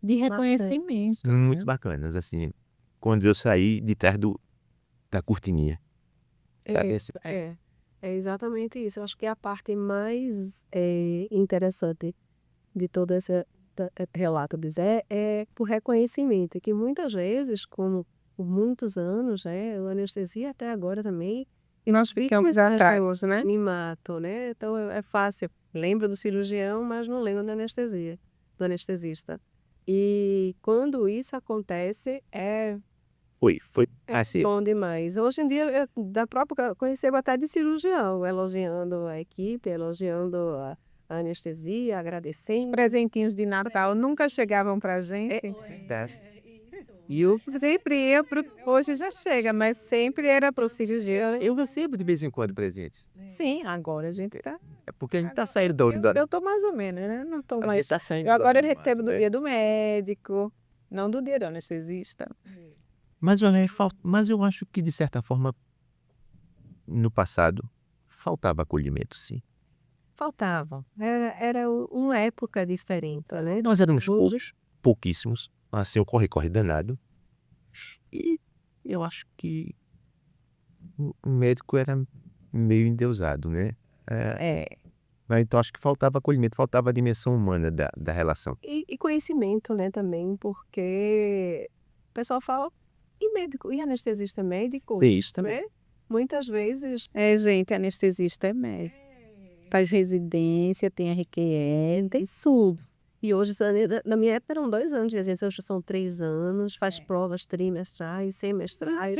De reconhecimento. muito bacanas, assim. Quando eu saí de trás da cortininha. Sabe, assim, É exatamente isso. Eu acho que é a parte mais interessante de todo esse relato de Zé é por reconhecimento, que muitas vezes, como por muitos anos, o anestesia até agora também, Nós ficamos atrás, né? animato, né? Então é fácil. Lembra do cirurgião, mas não lembra da anestesia, do anestesista. E quando isso acontece, foi assim. bom demais. Hoje em dia, da própria, conheci até de cirurgião, elogiando a equipe, elogiando a anestesia, Os agradecendo. presentinhos de Natal nunca chegavam pra gente. E eu Sempre ia pro... Hoje já chega, mas sempre era pro cirurgião. recebo de vez em quando presentes. Sim, agora a gente tá... É porque a gente tá saindo da unidade. Eu tô mais ou menos, né? Não tô A mais... gente tá saindo Eu agora da recebo do unidade, dia do médico, não do dia do anestesista. Mas eu acho que, de certa forma, no passado, faltava acolhimento, sim. Faltava. Era uma época diferente, né? Nós éramos pouquíssimos, assim, o corre-corre danado. E eu acho que o médico era meio endeusado, né? Mas então acho que faltava acolhimento, faltava a dimensão humana da relação. E conhecimento, né, também, porque o pessoal fala, e médico, e anestesista é médico? Tem isso também. Né? Muitas vezes, Gente, anestesista é médico. Faz residência, tem RQE, tem tudo. e hoje, na minha época eram 2 anos de residência, hoje são 3 anos, faz provas trimestrais, semestrais,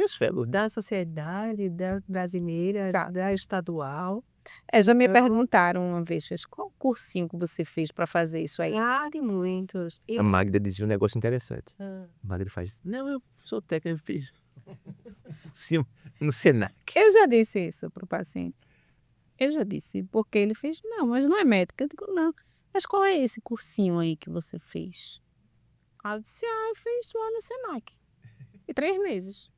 da sociedade, da brasileira, da estadual. Já me perguntaram uma vez, qual cursinho que você fez pra fazer isso aí? De muitos. A Magda dizia um negócio interessante. Ah. A Magda faz: não, eu sou técnico, eu fiz sim, no Senac. Eu já disse isso pro paciente. Eu já disse, porque ele fez, não, mas não é médico. Eu digo, não. Mas qual é esse cursinho aí que você fez? Ela disse, eu fiz lá no Senac. E 3 meses.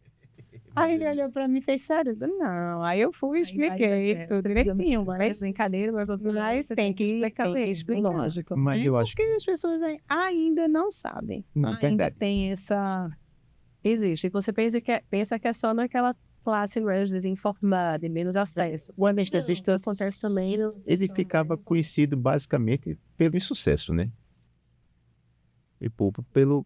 Aí ele olhou pra mim e fez, sério? Eu digo, não. Aí eu fui e expliquei tudo direitinho. Mas brincadeira, mas tem que explicar. Lógico. Mas eu acho Porque as pessoas ainda não sabem. Não, Ainda verdade. tem essa... Existe. E você pensa que é só naquela classe mais desinformada e menos acesso. O anestesista, Acontece também ele ficava conhecido basicamente pelo insucesso, né? E pouco pelo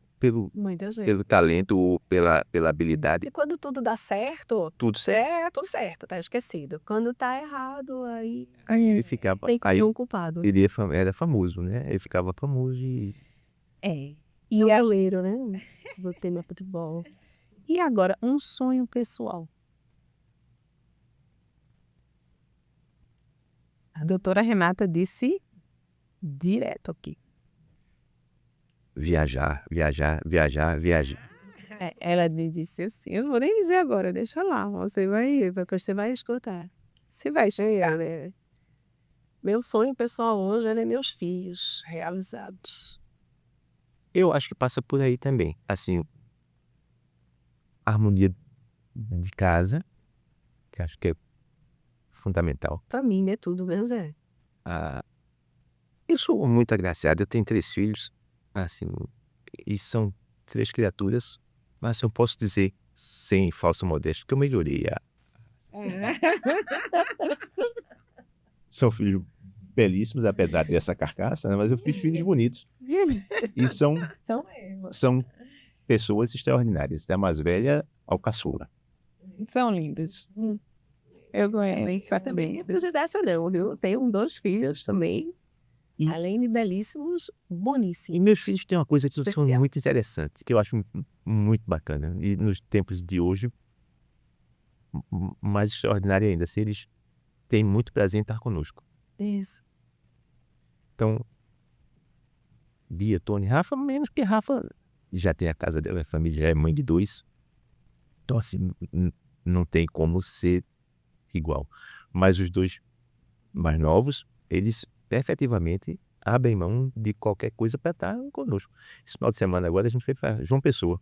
Muita gente. pelo talento ou pela habilidade. E quando tudo dá certo, Tudo certo. tudo certo, tá esquecido. Quando tá errado, aí Aí ele ficava. tem que Aí ter um culpado. ele era famoso, né? Ele ficava famoso e. E o goleiro, né? Botei no futebol. E agora, um sonho pessoal. A doutora Renata disse direto aqui. Viajar. Ela me disse assim, eu não vou nem dizer agora, deixa lá, você vai escutar. Você vai chegar, né? Meu sonho pessoal hoje é meus filhos realizados. Eu acho que passa por aí também. Assim, harmonia de casa, que acho que é fundamental. Família é tudo, né, Zé? Eu sou muito agraciado, eu tenho 3 filhos, assim, e são 3 criaturas, mas eu posso dizer, sem falsa modéstia, que eu melhorei. São filhos belíssimos, apesar dessa carcaça, né? Mas eu fiz filhos bonitos. E São mesmo. são pessoas extraordinárias, da mais velha ao caçula. São lindos. Eu conheço também. Eu preciso dessa não, viu? Eu tenho 2 filhos também. Além de belíssimos, E boníssimos. meus filhos têm uma coisa que são Especial. muito interessante, que eu acho muito bacana. E nos tempos de hoje, mais extraordinário ainda, se eles têm muito prazer em estar conosco. Isso. Então, Bia, Tony, Rafa, menos que Rafa já tem a casa dela, a família já é mãe de 2. Então, assim, não tem como ser igual. Mas os 2 mais novos, eles efetivamente abrem mão de qualquer coisa para estar conosco. Esse final de semana agora a gente foi para João Pessoa.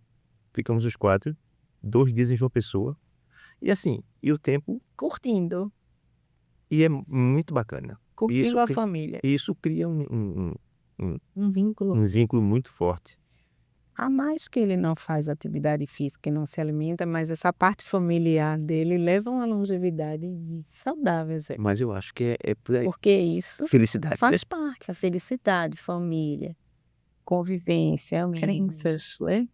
Ficamos os 4, 2 dias em João Pessoa. E assim, e o tempo, Curtindo. e é muito bacana. Curtindo Isso a cri- família. E isso cria Um vínculo. um vínculo muito forte. A mais que ele não faz atividade física e não se alimenta, mas essa parte familiar dele leva uma longevidade saudável, Zé. Mas eu acho que é por aí. Porque isso Felicidade. faz parte da felicidade, família. Convivência, crenças, né?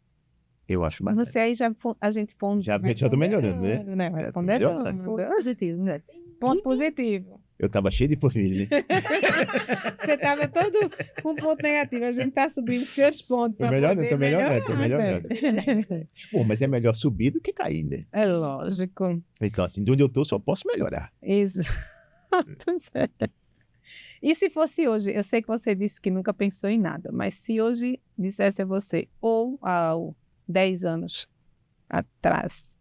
Eu acho Mas bacana. você aí a gente põe. Já tô melhorando, né? Vai Já tô ponderando. melhorando. Positivo, né? Ponto positivo. Eu tava cheio de família, né? Você estava todo com ponto negativo. A gente está subindo seus pontos. Tô pra melhorando, poder tô melhorando, tô melhorar, melhorando. Zé. Pô, mas é melhor subir do que cair, né? É lógico. Então, assim, de onde eu tô, só posso melhorar. Exato. Zé. E se fosse hoje, eu sei que você disse que nunca pensou em nada, mas se hoje dissesse a você, ou há 10 anos atrás,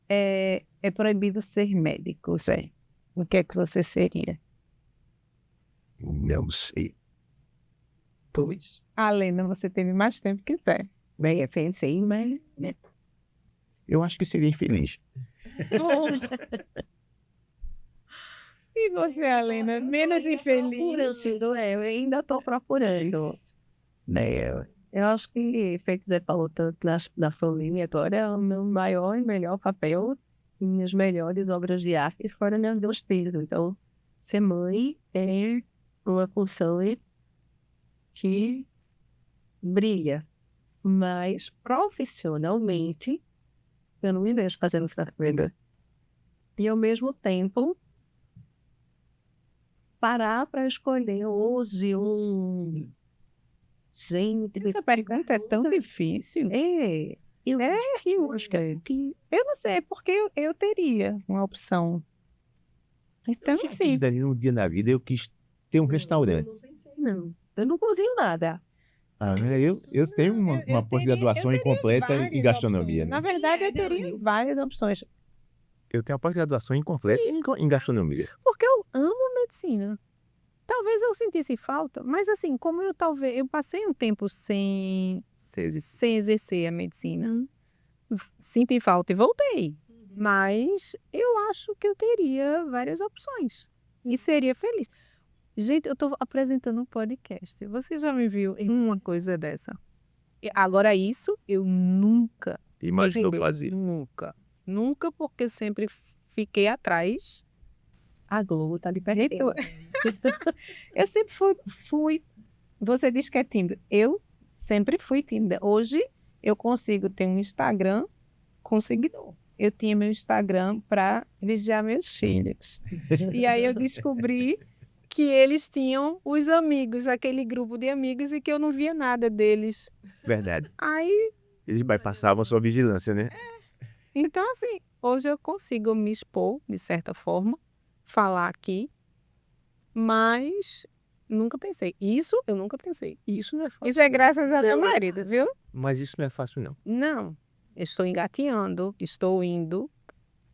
é proibido ser médico, Zé, o que é que você seria? Não sei. Pois. A Lena, você teve mais tempo que Zé. Bem, eu pensei, mas... Eu acho que seria infeliz. E você, Alena, menos infeliz? Eu ainda estou procurando. Né? Eu acho que, feito Zé falou tanto da família, agora é o meu maior e melhor papel e minhas melhores obras de arte foram meus 2 filhos. Então, ser mãe é uma função que brilha, mas profissionalmente eu não me vejo fazendo outra coisa. E ao mesmo tempo parar para escolher hoje gente. Essa pergunta é tão difícil. Eu acho que Eu não sei, porque eu teria uma opção. Então, sim. Daí, um dia na vida, eu quis ter um restaurante. não. Eu não cozinho nada. Eu tenho uma pós-graduação incompleta em gastronomia, Na né? verdade, eu teria várias opções. Eu tenho a pós-graduação incompleta em gastronomia. Porque eu amo medicina. Talvez eu sentisse falta, mas assim, como eu passei um tempo sem exercer a medicina, senti falta e voltei. Mas eu acho que eu teria várias opções e seria feliz. Gente, eu estou apresentando um podcast. Você já me viu em uma coisa dessa? Agora isso eu nunca Imaginou imaginei. fazer. Nunca, porque sempre fiquei atrás. A Globo tá lhe perdendo. Eu sempre fui. Você diz que é tímida. Eu sempre fui tímida. Hoje eu consigo ter um Instagram com seguidor. Eu tinha meu Instagram para vigiar meus filhos. E aí eu descobri que eles tinham os amigos, aquele grupo de amigos, e que eu não via nada deles. Verdade. Aí, Eles bypassavam a sua vigilância, né? então assim, hoje eu consigo me expor, de certa forma, falar aqui, mas nunca pensei. Isso eu nunca pensei. Isso não é fácil. Isso é graças ao meu marido, viu? Mas isso não é fácil, não. Não, eu estou engateando, estou indo,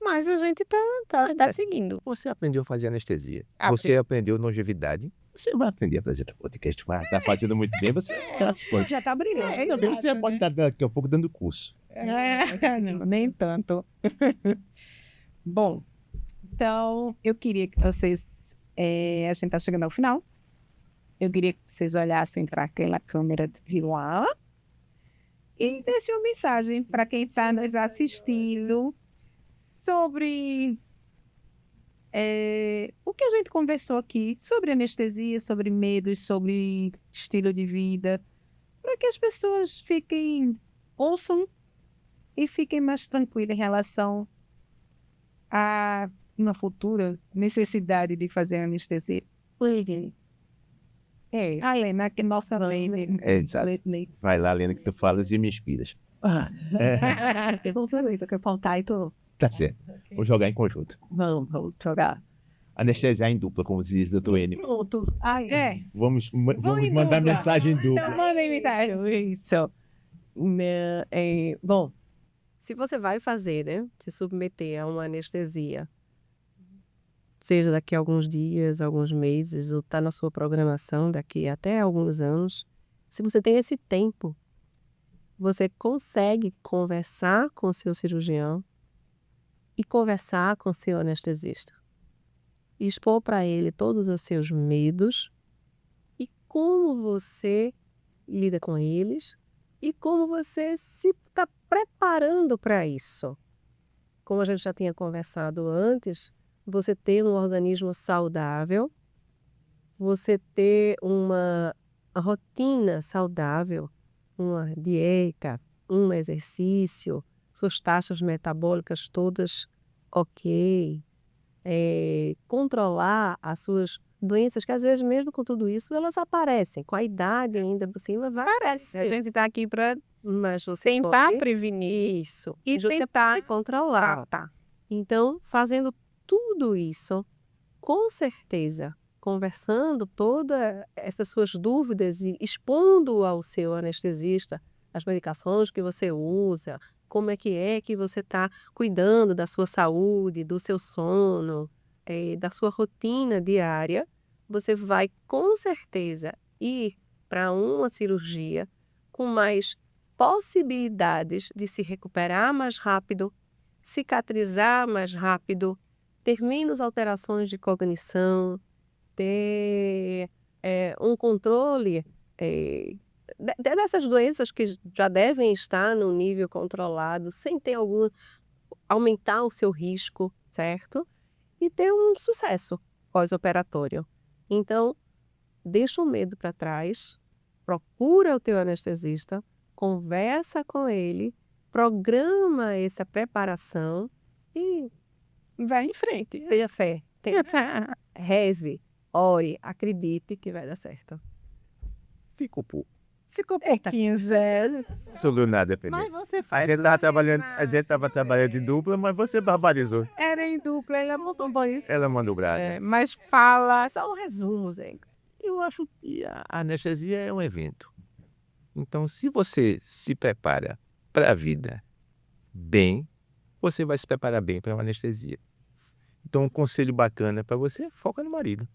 mas a gente tá seguindo. Você aprendeu a fazer anestesia. Aprendi. Você aprendeu longevidade. Você vai aprender a fazer podcast, vai estar fazendo muito bem, você pode. Já tá brilhando. Também você pode estar daqui a pouco dando curso. Não, nem tanto. Bom, Então, eu queria que vocês... a gente está chegando ao final. Eu queria que vocês olhassem para aquela câmera de lá e dessem uma mensagem para quem está nos assistindo sobre o que a gente conversou aqui, sobre anestesia, sobre medos, sobre estilo de vida, para que as pessoas ouçam e fiquem mais tranquilas em relação a uma futura necessidade de fazer anestesia. A Helena, que nossa lei. Vai lá, Lena, que tu falas e me inspiras. Eu vou ver, eu quero contar e tu... Tá certo. Vou jogar em conjunto. Vamos jogar. Anestesiar em dupla, como se diz, doutor Enio. Pronto. Vamos em mandar dupla. mensagem em dupla. Então, manda imitar. Isso. Bom, Se você vai fazer, né, se submeter a uma anestesia, seja daqui a alguns dias, alguns meses, ou está na sua programação daqui até alguns anos, se você tem esse tempo, você consegue conversar com o seu cirurgião e conversar com o seu anestesista. E expor para ele todos os seus medos e como você lida com eles e como você se está preparando para isso. Como a gente já tinha conversado antes, você ter um organismo saudável, você ter uma rotina saudável, uma dieta, um exercício, suas taxas metabólicas todas ok, controlar as suas doenças, que às vezes mesmo com tudo isso, elas aparecem, com a idade ainda por cima vai aparecer. A gente está aqui para Mas você tentar pode prevenir isso e você tentar pode controlar. tá. Então, fazendo tudo isso, com certeza, conversando todas essas suas dúvidas e expondo ao seu anestesista as medicações que você usa, como é que você está cuidando da sua saúde, do seu sono, da sua rotina diária, você vai com certeza ir para uma cirurgia com mais possibilidades de se recuperar mais rápido, cicatrizar mais rápido, ter menos alterações de cognição, ter um controle dessas doenças que já devem estar no nível controlado, sem ter aumentar o seu risco, certo? E ter um sucesso pós-operatório. Então, deixa o medo para trás, procura o teu anestesista, conversa com ele, programa essa preparação e Vai em frente. tenha fé, reze, ore, acredite que vai dar certo. Ficou pouco. Ficou pouquinho, Zé. Sobrou nada pra Mas mim. você A faz. gente estava trabalhando em dupla, mas você barbarizou. Era em dupla, ela montou bom isso. Ela mandou brasa. Mas fala. Só um resumo, Zé. Eu acho que a anestesia é um evento. Então, se você se prepara para a vida bem, você vai se preparar bem para uma anestesia. Então, um conselho bacana para você, foca no marido.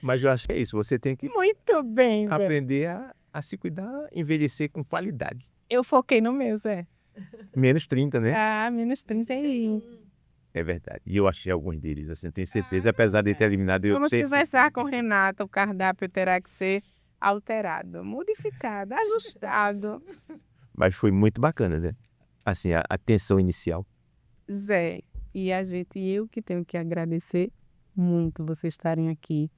Mas eu acho que é isso, você tem que Muito bem, Zé. aprender a se cuidar, envelhecer com qualidade. Eu foquei no meu, Zé. Menos 30, né? Menos 31. É verdade. E eu achei alguns deles, assim, tenho certeza, apesar de ter eliminado, eu Vamos ter conversar com o Renato. O cardápio terá que ser alterado, modificado, ajustado. Mas foi muito bacana, né? Assim, a tensão inicial. Zé, eu que tenho que agradecer muito vocês estarem aqui.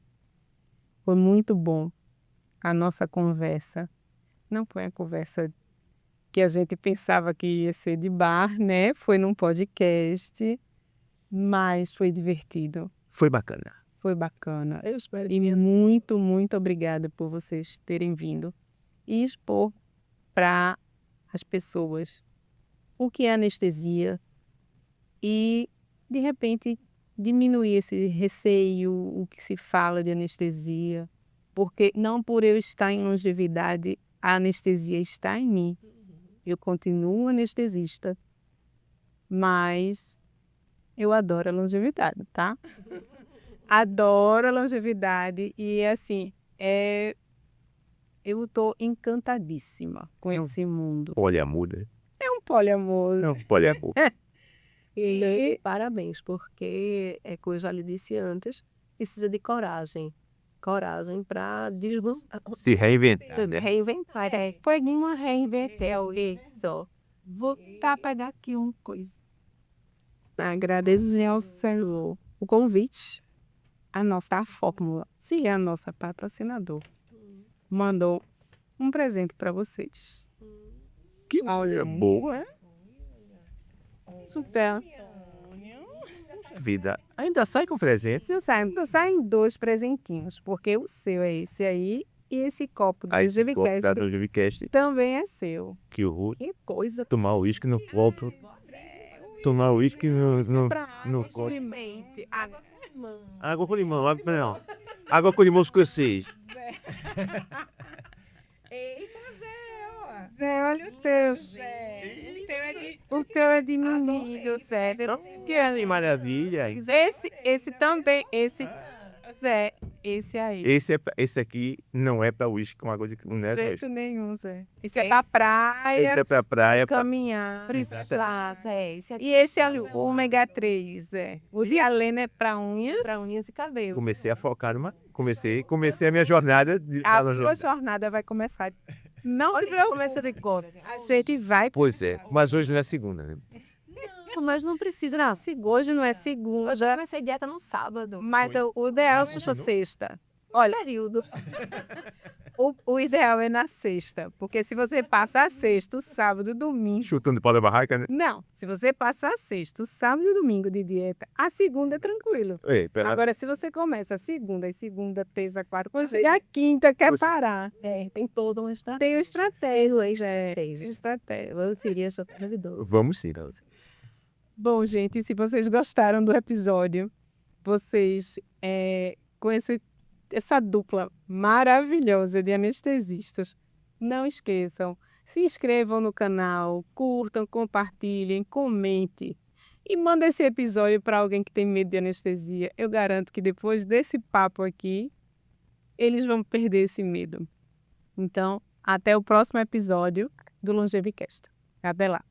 Foi muito bom a nossa conversa. Não foi a conversa que a gente pensava que ia ser de bar, né? Foi num podcast, mas foi divertido, Foi bacana. foi bacana. Eu espero E muito, muito obrigada por vocês terem vindo e expor para as pessoas o que é anestesia e, de repente, diminuir esse receio, o que se fala de anestesia, porque não por eu estar em longevidade, a anestesia está em mim. Eu continuo anestesista, mas eu adoro a longevidade, tá? Adoro a longevidade e, assim, eu estou encantadíssima com esse mundo. Poliamor, né? É um poliamor. É um poliamor. E parabéns, porque é como eu já lhe disse antes, precisa de coragem. Coragem para Se reinventar. reinventar. Foi uma reinventou isso. Vou pegar aqui uma coisa. Agradecer ao Senhor o convite. A nossa fórmula, se é a nossa patrocinador, mandou um presente para vocês. Que olha boa, é? Super. Vida. Ainda sai com presentes. Saem 2 presentinhos, porque o seu é esse aí e esse copo do Aí esse copo Givicast da Givicast, também é seu. que horror. Que coisa. Tomar uísque no copo. Tomar uísque no copo. Experimente. Água com limão, não. Água com limão escocês. Zé, olha o teu. O teu é de menino, Zé. Que maravilha. Esse também, Zé, esse aí. Esse aqui não é pra uísque com água de não é De pra jeito uísque. nenhum, Zé. Esse é pra praia, Esse é pra praia. caminhar. Esse aqui E esse ali, o ômega 3, Zé. O Vialena é pra unha. para unhas e cabelo. Comecei a focar comecei a minha jornada de A sua jornada vai começar. Não se preocupe. Começa de agora. A gente vai. Pois é, mas hoje não é segunda, né? Mas não precisa, não. Hoje não é segunda, Já vai ser dieta no sábado. mas o ideal é sexta. Olha, Período. o ideal é na sexta, porque se você passa a sexta, o sábado e o domingo. Chutando pau da barraca, né? Não, se você passa a sexta, o sábado e o domingo de dieta, a segunda é tranquilo. Ei, pera. Agora, se você começa a segunda, terça, quarta, e a quinta quer parar. Tem toda uma estratégia. Tem estratégia. Estratégia. Eu seria essa maravilhosa. Vamos sim. Bom, gente, se vocês gostaram do episódio, vocês com essa dupla maravilhosa de anestesistas, não esqueçam, se inscrevam no canal, curtam, compartilhem, comentem e mandem esse episódio para alguém que tem medo de anestesia. Eu garanto que depois desse papo aqui, eles vão perder esse medo. Então, até o próximo episódio do Longevicast. Até lá!